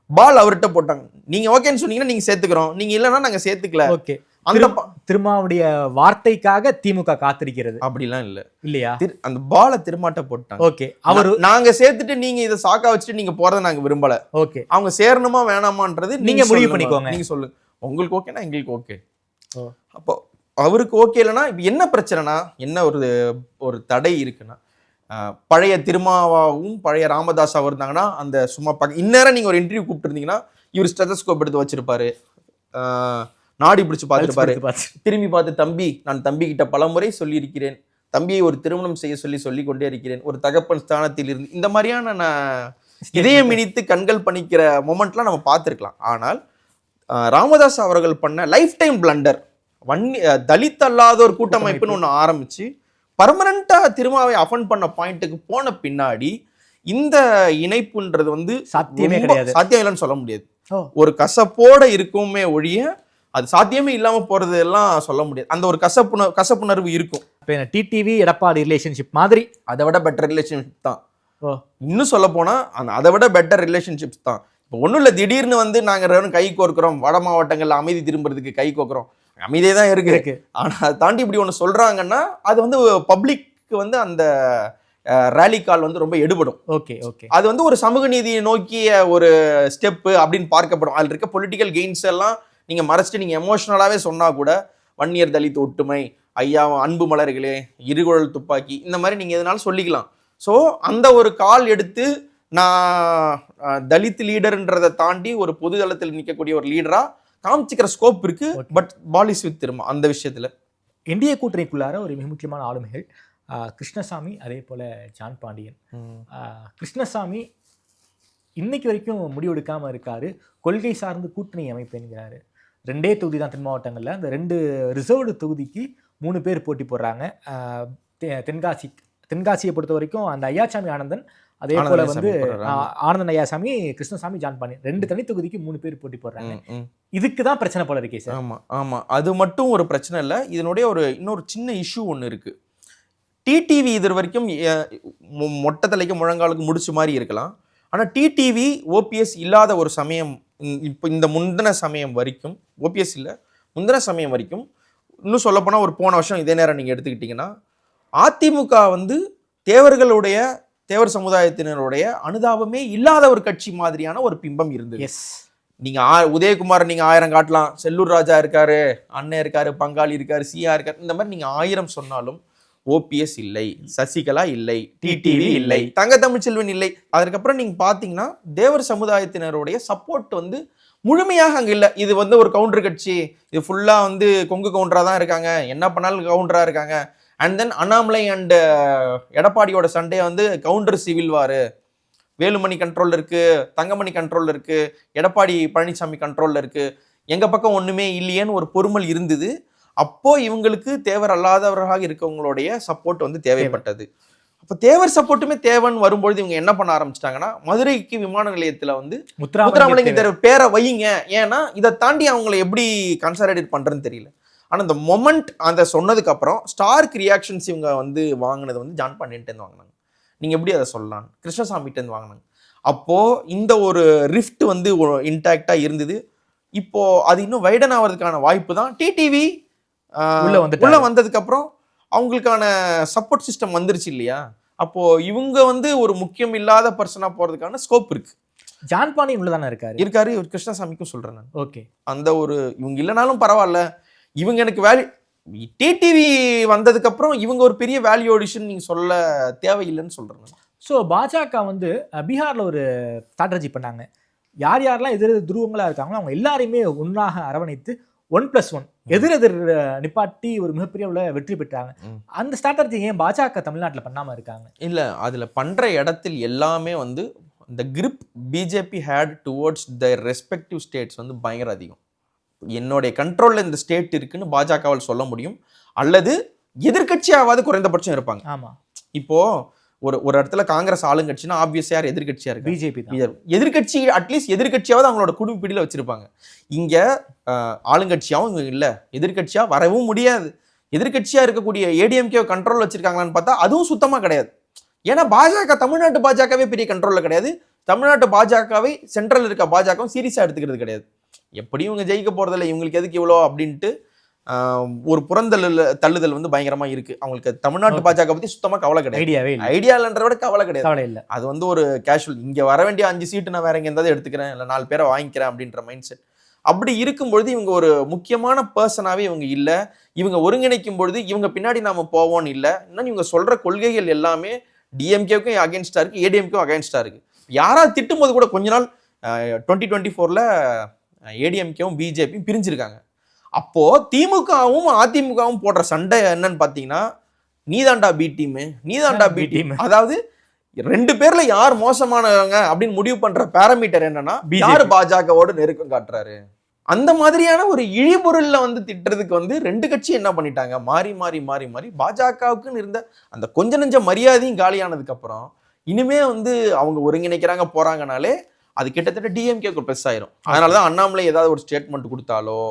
பால் அவர்கிட்ட போட்டாங்க. நீங்க ஓகேன்னு சொன்னீங்கன்னா நீங்க சேர்த்துக்கிறோம், நீங்க இல்லைன்னா நாங்க சேர்த்துக்கல. ஓகே, அந்த திருமாவுடைய வார்த்தைக்காக திமுக காத்திருக்கிறது அப்படிலாம் இல்லையா? அந்த பாலை திருமாட்ட போட்டாங்க. ஓகே, அவர் நாங்க சேர்த்துட்டு நீங்க இதை சாக்கா வச்சுட்டு நீங்க போறதை நாங்க விரும்பல. ஓகே, அவங்க சேரணுமா வேணாமான்றது நீங்க முடிவு பண்ணிக்கோங்க. நீங்க சொல்லுங்க, உங்களுக்கு ஓகேனா எங்களுக்கு ஓகே. அப்போ அவருக்கு ஓகே இல்லைன்னா இப்ப என்ன பிரச்சனைனா, என்ன ஒரு தடை இருக்குன்னா, பழைய திருமாவாவும் பழைய ராமதாஸாவும் இருந்தாங்கன்னா அந்த சும்மா இந்நேரம் நீங்கள் ஒரு இன்டர்வியூ கூப்பிட்டுருந்தீங்கன்னா இவர் ஸ்டெதஸ்கோப் எடுத்து வச்சிருப்பாரு, நாடி பிடிச்சு பார்த்துருப்பாரு, திரும்பி பார்த்து தம்பி நான் தம்பி கிட்ட பலமுறை சொல்லியிருக்கிறேன், தம்பியை ஒரு திருமணம் செய்ய சொல்லி கொண்டே இருக்கிறேன், ஒரு தகப்பன் ஸ்தானத்தில் இருந்து இந்த மாதிரியான இதயம் இனித்து கண்கள் பணிக்கிற மொமெண்ட்லாம் நம்ம பார்த்துருக்கலாம். ஆனால் ராமதாஸ் அவர்கள் பண்ண லைஃப் டைம் பிளண்டர் தலித் அல்லாத ஒரு கூட்டமைப்புன்னு ஒன்று ஆரம்பிச்சு பர்மனண்டா திருமாவை அஃபண்ட் பண்ண பாயிண்ட்டுக்கு போன பின்னாடி இந்த இணைப்புன்றது வந்து சாத்தியமே கிடையாது, சாத்தியம் இல்லைன்னு சொல்ல முடியாது. ஒரு கசப்போட இருக்குமே ஒழிய அது சாத்தியமே இல்லாம போறது எல்லாம் சொல்ல முடியாது. அந்த ஒரு கசப்புணர்வு இருக்கும். டிடிவி எடப்பாடி ரிலேஷன்ஷிப் மாதிரி அதை விட பெட்டர் ரிலேஷன்ஷிப் தான். இன்னும் சொல்ல போனா அதை விட பெட்டர் ரிலேஷன்ஷிப்ஸ் தான். இப்போ ஒன்றும் இல்லை, திடீர்னு வந்து நாங்கள் கை கோர்க்கிறோம், வட மாவட்டங்கள்ல அமைதி திரும்புறதுக்கு கை கோக்குறோம், அமைதியே தான் இருக்கு. ஆனா அதை தாண்டி இப்படி ஒன்று சொல்றாங்கன்னா அது வந்து பப்ளிக்கு வந்து அந்த ரேலி கால் வந்து ரொம்ப எடுபடும். ஓகே ஓகே, அது வந்து ஒரு சமூக நீதியை நோக்கிய ஒரு ஸ்டெப்பு அப்படின்னு பார்க்கப்படும். அதில் இருக்க பொலிட்டிக்கல் கெயின்ஸ் எல்லாம் நீங்க மறைச்சிட்டு நீங்க எமோஷனலாவே சொன்னா கூட வன்னியர் தலித் ஒற்றுமை, ஐயா அன்பு மலர்களே, இருகுழல் துப்பாக்கி, இந்த மாதிரி நீங்க எதனாலும் சொல்லிக்கலாம். ஸோ அந்த ஒரு கால் எடுத்து நான் தலித் லீடர்ன்றதை தாண்டி ஒரு பொது தளத்தில் நிற்கக்கூடிய ஒரு லீடரா காமிச்சிக்கிற ஸ்கோப் இருக்கு. பட் பாலிஸ் வித் திரும்ப அந்த விஷயத்துல இந்திய கூட்டணிக்குள்ளார ஒரு மிக முக்கியமான ஆளுமைகள் கிருஷ்ணசாமி, அதே போல ஜான் பாண்டியன். கிருஷ்ணசாமி இன்னைக்கு வரைக்கும் முடிவெடுக்காம இருக்காரு, கொள்கை சார்ந்து கூட்டணி அமைப்பேன்கிறாரு. 2 தொகுதி தான் தென் மாவட்டங்களில், அந்த 2 ரிசர்வ்டு தொகுதிக்கு 3 பேர் போட்டி போடுறாங்க. தென்காசியை பொறுத்த வரைக்கும் அந்த ஐயாசாமி ஆனந்தன், அதே போல வந்து ஆனந்தன் ஐயாசாமி, கிருஷ்ணசாமி, ஜான் பாண்டியன் 2 தனி தொகுதிக்கு 3 பேர் போட்டி போடுறாங்க. இதுக்கு தான் பிரச்சனை போல இருக்கே சார். ஆமா ஆமா, அது மட்டும் ஒரு பிரச்சனை இல்லை. இதனுடைய இன்னொரு சின்ன இஷ்யூ ஒன்று இருக்கு. டிடிவி இது வரைக்கும் மொட்டை தலைக்கு முழங்காலுக்கு முடிச்ச மாதிரி இருக்கலாம். ஆனால் டிடிவி ஓபிஎஸ் இல்லாத ஒரு சமயம், இப்போ இந்த முந்தின சமயம் வரைக்கும், ஓபிஎஸ் இல்லை முந்தின சமயம் வரைக்கும், இன்னும் சொல்லப்போனால் ஒரு போன வருஷம் இதே நேரம் நீங்கள் எடுத்துக்கிட்டிங்கன்னா அதிமுக வந்து தேவர் சமுதாயத்தினருடைய அனுதாபமே இல்லாத ஒரு கட்சி மாதிரியான ஒரு பிம்பம் இருந்தது. எஸ், நீங்க உதயகுமார் நீங்க 1000 காட்டலாம், செல்லூர் ராஜா இருக்காரு, அண்ணன் இருக்காரு, பங்காளி இருக்காரு, சிஆர் இருக்காரு, இந்த மாதிரி நீங்க 1000 சொன்னாலும் ஓபிஎஸ் இல்லை, சசிகலா இல்லை, டிடிவி இல்லை, தங்க தமிழ்ச்செல்வன் இல்லை. அதுக்கப்புறம் நீங்க பாத்தீங்கன்னா தேவர் சமுதாயத்தினருடைய சப்போர்ட் வந்து முழுமையாக அங்க இல்லை. இது வந்து ஒரு கவுண்டர் கட்சி, இது ஃபுல்லா வந்து கொங்கு கவுண்டரா தான் இருக்காங்க, என்ன பண்ணாலும் கவுண்டரா இருக்காங்க. அண்ட் தென் அண்ணாமலை அண்ட் எடப்பாடியோட சண்டையை வந்து கவுண்டர் சிவில் வாரு, வேலுமணி கண்ட்ரோல்ல இருக்கு, தங்கமணி கண்ட்ரோல்ல இருக்கு, எடப்பாடி பழனிசாமி கண்ட்ரோல்ல இருக்கு, எங்க பக்கம் ஒண்ணுமே இல்லையேன்னு ஒரு பொறுமல் இருந்தது. அப்போ இவங்களுக்கு தேவர் அல்லாதவர்களாக இருக்கவங்களுடைய சப்போர்ட் வந்து தேவைப்பட்டது. அப்போ தேவர் சப்போர்ட்டுமே தேவைன்னு வரும்பொழுது இவங்க என்ன பண்ண ஆரம்பிச்சிட்டாங்கன்னா, மதுரைக்கு விமான நிலையத்துல வந்து முத்துராமலிங்க தேவர் பேரை வையுங்க. ஏன்னா இதை தாண்டி அவங்களை எப்படி கன்சல்டேட் பண்றதுன்னு தெரியல. ஆனால் இந்த மொமெண்ட் அந்த சொன்னதுக்கு அப்புறம் ஸ்டார்க் ரியாக்ஷன்ஸ் இவங்க வந்து வாங்கினது வந்து ஜான் பாண்டியன்ட்டேருந்து வாங்கினாங்க. நீங்கள் எப்படி அதை சொல்லலாம், கிருஷ்ணசாமிட்டேருந்து வாங்கினாங்க. அப்போது இந்த ஒரு ரிஃப்ட் வந்து இன்டாக்டாக இருந்தது. இப்போது அது இன்னும் வைடன் ஆகிறதுக்கான வாய்ப்பு தான். டிடிவி உள்ள வந்ததுக்கப்புறம் அவங்களுக்கான சப்போர்ட் சிஸ்டம் வந்துருச்சு இல்லையா, அப்போது இவங்க வந்து ஒரு முக்கியம் இல்லாத பர்சனாக போகிறதுக்கான ஸ்கோப் இருக்குது. ஜான் பாண்டியன் உள்ள தானே இருக்காரு. ஒரு கிருஷ்ணசாமிக்கும் சொல்கிறேன் நான். ஓகே, அந்த ஒரு இவங்க இல்லைனாலும் பரவாயில்ல, இவங்க எனக்கு வேல்யூ, டிடிவி வந்ததுக்கு அப்புறம் இவங்க ஒரு பெரிய வேல்யூ அடிஷன் நீங்க சொல்ல தேவையில்லைன்னு சொல்றேன். ஸோ பாஜக வந்து பீகார்ல ஒரு ஸ்ட்ராட்டஜி பண்ணாங்க. யார் யாரெல்லாம் எதிர் துருவங்களா இருக்காங்களோ அவங்க எல்லாரையுமே ஒன்றாக அரவணைத்து 1+1 எதிர் நிப்பாட்டி ஒரு மிகப்பெரிய வெற்றி பெற்றாங்க. அந்த ஸ்ட்ராட்டஜி ஏன் பாஜக தமிழ்நாட்டில் பண்ணாம இருக்காங்க? இல்ல, அதுல பண்ற இடத்தில் எல்லாமே வந்து இந்த grip BJP hate towards the respective states வந்து பயங்கர அதிகம். என்னுடைய கண்ட்ரோல்ல இந்த ஸ்டேட் இருக்குன்னு பாஜகவால் சொல்ல முடியும், அல்லது எதிர்கட்சியாவது குறைந்தபட்சம் இருப்பாங்க. ஆமா, இப்போ ஒரு இடத்துல காங்கிரஸ் ஆளுங்கட்சினா ஆப்வியஸ் யார் எதிர்கட்சியா இருக்கு? பிஜேபி. எதிர்கட்சி அட்லீஸ்ட் எதிர்கட்சியாவது அவங்களோட குடும்ப பிடியில வச்சிருப்பாங்க. இங்க ஆளுங்கட்சியாவும் இவங்க இல்ல, எதிர்கட்சியா வரவும் முடியாது. எதிர்கட்சியா இருக்கக்கூடிய ஏடிஎம்கே கண்ட்ரோல் வச்சிருக்காங்களான்னு பார்த்தா அதுவும் சுத்தமா கிடையாது. ஏன்னா பாஜக தமிழ்நாட்டு பாஜகவே பெரிய கண்ட்ரோல்ல கிடையாது, தமிழ்நாட்டு பாஜகவை சென்ட்ரல் இருக்க பாஜகவும் சீரியஸா எடுத்துக்கிறது கிடையாது. எப்படியும் இவங்க ஜெயிக்க போறதில்லை, இவங்களுக்கு எதுக்கு இவ்வளோ அப்படின்ட்டு ஒரு தள்ளுதல் வந்து பயங்கரமா இருக்கு. அவங்களுக்கு தமிழ்நாட்டு பாஜக பத்தி சுத்தமா கவலை கிடையாது, ஐடியா இல்லைன்றத விட கவலை கிடையாது. அது வந்து ஒரு கேஷுவல், இங்க வர வேண்டிய 5 சீட்டு நான் வேற எங்க இருந்தாலும் எடுத்துக்கிறேன், இல்லை 4 பேரை வாங்கிக்கிறேன் அப்படின்ற மைண்ட் செட். அப்படி இருக்கும்பொழுது இவங்க ஒரு முக்கியமான பர்சனாவே இவங்க இல்லை. இவங்க ஒருங்கிணைக்கும் பொழுது இவங்க பின்னாடி நாம போவோம்னு இல்லை. இன்னும் இவங்க சொல்ற கொள்கைகள் எல்லாமே டிஎம்கேவுக்கும் அகேன்ஸ்டாக இருக்குது, ஏடிஎம்கேவும் அகேன்ஸ்டாக இருக்குது. யாராவது திட்டும்போது கூட கொஞ்ச நாள் 2024 ஏடிஎம்கேவும் பிஜேபியும் பிரிஞ்சிருக்காங்க. அப்போது திமுகவும் அதிமுகவும் போடுற சண்டை என்னன்னு பார்த்தீங்கன்னா, நீதாண்டா பி டீமு, நீதாண்டா பி டீம். அதாவது 2 பேர்ல யார் மோசமானவங்க அப்படின்னு முடிவு பண்ற பாராமீட்டர் என்னன்னா, யார் பாஜகவோட நெருக்கம் காட்டுறாரு. அந்த மாதிரியான ஒரு இழிபொருள்ல வந்து திட்டுறதுக்கு வந்து 2 கட்சி என்ன பண்ணிட்டாங்க, மாறி மாறி மாறி மாறி பாஜகவுக்குன்னு இருந்த அந்த கொஞ்ச நெஞ்ச மரியாதையும் காலியானதுக்கு அப்புறம் இனிமே வந்து அவங்க ஒருங்கிணைக்கிறாங்க போறாங்கனாலே அது கிட்டத்தட்ட டிஎம்கேக்கு ப்ளஸ் ஆயிரும். அதனாலதான் அண்ணாமலை ஏதாவது ஒரு ஸ்டேட்மெண்ட் கொடுத்தாலோ,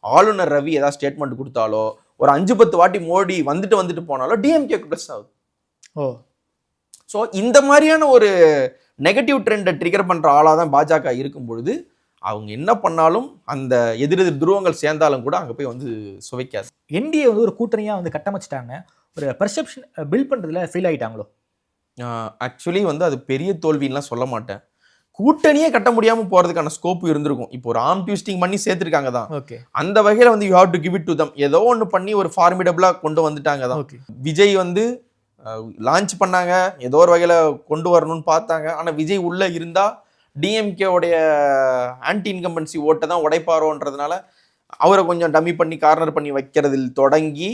ஆளுநர் ரவி ஏதாவது ஸ்டேட்மெண்ட் கொடுத்தாலோ, ஒரு 5-10 வாட்டி மோடி வந்துட்டு போனாலோ டிஎம்கேக்கு ப்ளஸ் ஆகுது. ஓ, ஸோ இந்த மாதிரியான ஒரு நெகட்டிவ் ட்ரெண்டை ட்ரிகர் பண்ணுற ஆளாக தான் பாஜக இருக்கும் பொழுது அவங்க என்ன பண்ணாலும் அந்த எதிரெதிர் துருவங்கள் சேர்ந்தாலும் கூட அங்கே போய் வந்து சுவைக்காது. என்டிஏ வந்து ஒரு கூட்டணியாக வந்து கட்டமைச்சிட்டாங்க, ஒரு பெர்செப்ஷன் பில்ட் பண்ணுறதுல ஃபெயில் ஆகிட்டாங்களோ? ஆக்சுவலி வந்து அது பெரிய தோல்வின்லாம் சொல்ல மாட்டேன். கூட்டணியே கட்ட முடியாமல் போகிறதுக்கான ஸ்கோப் இருந்திருக்கும். இப்போ ஒரு ஆர்ம் ட்விஸ்டிங் பண்ணி சேர்த்துருக்காங்க தான். ஓகே, அந்த வகையில் வந்து you have to give it to them. ஏதோ ஒன்று பண்ணி ஒரு ஃபார்மிடபிளாக கொண்டு வந்துட்டாங்க தான். விஜய் வந்து லான்ச் பண்ணாங்க, ஏதோ ஒரு வகையில் கொண்டு வரணும்னு பார்த்தாங்க. ஆனால் விஜய் உள்ளே இருந்தால் டிஎம்கேவுடைய ஆன்டி இன்கம்பன்சி ஓட்டை தான் உடைப்பாரோன்றதுனால அவரை கொஞ்சம் டம்மி பண்ணி கார்னர் பண்ணி வைக்கிறதில் தொடங்கி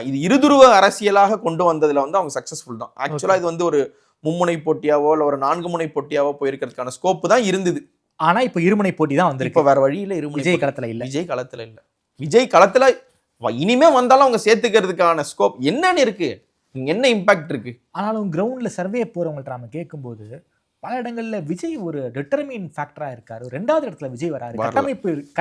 இது இருதுருவ அரசியலாக கொண்டு வந்ததில் வந்து அவங்க சக்ஸஸ்ஃபுல் தான். ஆக்சுவலாக இது வந்து ஒரு மும்முனை போட்டியாவோ இல்லை ஒரு 4 முனை போட்டியாவோ போயிருக்கிறதுக்கான ஸ்கோப்பு தான் இருந்தது. ஆனால் இப்போ இருமுனை போட்டி தான் வந்து இப்போ வேற வழியில் விஜய் களத்தில் இல்லை. விஜய் களத்தில் இனிமே வந்தாலும் அவங்க சேர்த்துக்கிறதுக்கான ஸ்கோப் என்னன்னு இருக்கு, என்ன இம்பாக்ட் இருக்கு. ஆனாலும் கிரவுண்ட்ல சர்வே போறவங்கள்ட்ட நாம கேட்கும்போது பல இடங்கள்ல விஜய் ஒரு டிட்டர்மின் ஃபேக்டரா இருக்காரு. 2வது இடத்துல விஜய் வராரு. கட்டமைப்பு இருக்கு,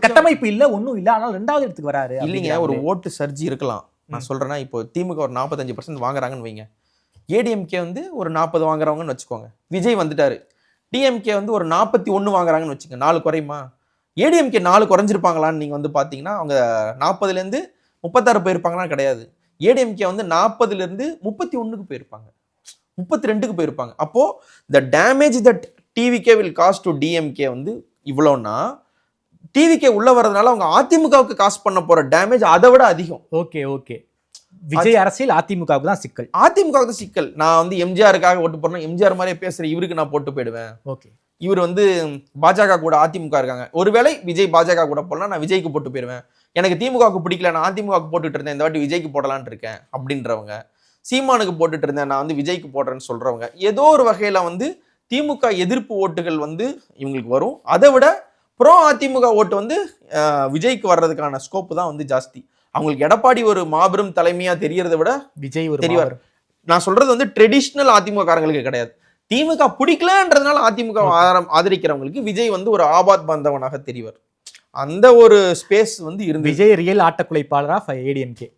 கட்டமைப்பு இல்ல, ஒன்னும் இல்ல, ஆனால் 2வது இடத்துக்கு வராரு. இல்லைங்க, ஒரு ஓட்டு சர்ஜி இருக்கலாம். நான் சொல்றேன்னா, இப்போ திமுக ஒரு 45% வாங்குறாங்கன்னு வைங்க, ஏடிஎம்கே வந்து ஒரு 40 வாங்குறவங்கன்னு வச்சுக்கோங்க. விஜய் வந்துட்டாரு, டிஎம்கே வந்து ஒரு 41 வாங்குறாங்கன்னு வச்சுக்கோங்க. 4 குறையுமா? ஏடிஎம்கே 4 குறைஞ்சிருப்பாங்களான்னு நீங்க வந்து பாத்தீங்கன்னா அவங்க 40லேருந்து 36 போயிருப்பாங்கன்னா கிடையாது. ஏடிஎம்கே வந்து 40லேருந்து 31க்கு போயிருப்பாங்க, 32க்கு போயிருப்பாங்க. அப்போ the damage that TVK will cost to DMK வந்து இவ்வளோன்னா, டிவிகே உள்ள வர்றதுனால அவங்க அதிமுகவுக்கு காஸ்ட் பண்ண போற டேமேஜ் அதை விட அதிகம். ஓகே, விஜய் அரசியல் அதிமுகவுக்கு தான் சிக்கல். அதிமுகவுக்கு தான் சிக்கல். நான் வந்து எம்ஜிஆருக்காக ஓட்டு போடணும், எம்ஜிஆர் மாதிரியே பேசுற இவருக்கு நான் போட்டு போயிடுவேன். ஓகே, இவர் வந்து பாஜக கூட அதிமுக இருக்காங்க, ஒருவேளை விஜய் பாஜக கூட போடலாம், நான் விஜய்க்கு போட்டு போயிடுவேன். எனக்கு திமுகவுக்கு பிடிக்கல, நான் அதிமுகவுக்கு போட்டுட்டு இருந்தேன், இந்த வாட்டி விஜய்க்கு போடலான்னு இருக்கேன் அப்படின்றவங்க, சீமானுக்கு போட்டுட்டு இருந்தேன், நான் வந்து விஜய்க்கு போடுறேன்னு சொல்றவங்க, ஏதோ ஒரு வகையில வந்து திமுக எதிர்ப்பு ஓட்டுகள் வந்து இவங்களுக்கு வரும். அதை விட ப்ரோ அதிமுக ஓட்டு வந்து விஜய்க்கு வர்றதுக்கான ஸ்கோப்பு தான் வந்து ஜாஸ்தி. அவங்களுக்கு எடப்பாடி ஒரு மாபெரும் தலைமையா தெரியறதை விட விஜய் ஒரு தெரியவார். நான் சொல்றது வந்து ட்ரெடிஷ்னல் அதிமுக காரங்களுக்கு கிடையாது. திமுக பிடிக்கலன்றதுனால அதிமுக ஆதரிக்கிறவங்களுக்கு விஜய் வந்து ஒரு ஆபாத் பந்தவனாக தெரிவார். அந்த ஒரு ஸ்பேஸ் வந்து இருந்து விஜய் ரியல் ஆட்டக்குலைப்பாளரா ஏடிஎம்கே?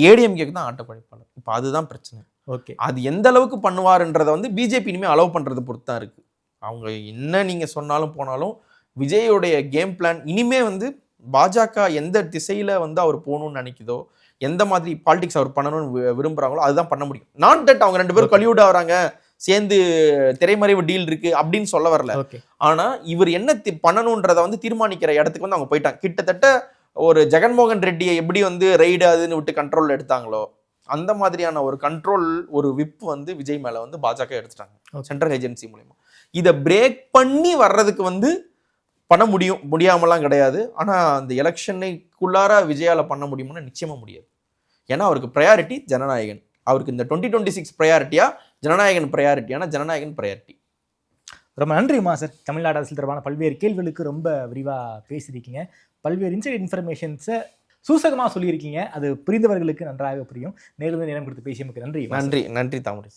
ஏடிஎம்கேக்கு தான் ஆட்டக்குலைப்பாளர். இப்போ அதுதான் பிரச்சனை. ஓகே, அது எந்த அளவுக்கு பண்ணுவாருன்றதை வந்து பிஜேபி இனிமேல் அலோவ் பண்றது பொறுத்து தான் இருக்கு. அவங்க என்ன நீங்க சொன்னாலும் போனாலும் விஜயோடைய கேம் பிளான் இனிமே வந்து பாஜக எந்த திசையில வந்து அவர் போகணும்னு நினைக்குதோ, எந்த மாதிரி பாலிடிக்ஸ் அவர் பண்ணணும்னு விரும்புறாங்களோ அதுதான் பண்ண முடியும். நாட் தட் அவங்க 2 பேரும் கலிவுட் ஆகுறாங்க, சேர்ந்து திரைமறைவு டீல் இருக்கு அப்படின்னு சொல்ல வரல. ஆனா இவர் என்ன பண்ணணும்ன்றதை வந்து தீர்மானிக்கிற இடத்துக்கு வந்து அவங்க போயிட்டாங்க. கிட்டத்தட்ட ஒரு ஜெகன்மோகன் ரெட்டியை எப்படி வந்து ரைடு அதுன்னு விட்டு கண்ட்ரோல் எடுத்தாங்களோ அந்த மாதிரியான ஒரு கண்ட்ரோல், ஒரு விப் வந்து விஜய் மேல வந்து பாஜக எடுத்துட்டாங்க சென்ட்ரல் ஏஜென்சி மூலமா. இதை பிரேக் பண்ணி வர்றதுக்கு வந்து பண்ண முடியாமலாம் கிடையாது. ஆனா அந்த எலெக்ஷனுக்குள்ளார விஜயால பண்ண முடியும்னு நிச்சயமா முடியாது. ஏன்னா அவருக்கு ப்ரையாரிட்டி ஜனநாயகன். அவருக்கு இந்த 2026 ப்ரையாரிட்டியா ஜனநாயகன் ப்ரையாரிட்டியான ஜனநாயகன் ப்ரையாரிட்டி. ரொம்ப நன்றிமா சார். தமிழ்நாடு அரசியல் தொடர்பான பல்வேறு கேள்விகளுக்கு ரொம்ப விரிவாக பேசியிருக்கீங்க. பல்வேறு இன்சைட் இன்ஃபர்மேஷன்ஸை சூசகமாக சொல்லியிருக்கீங்க. அது புரிந்தவர்களுக்கு நன்றாக புரியும். நேரம் கொடுத்து பேசியமைக்கு நன்றி. நன்றி தாமரை.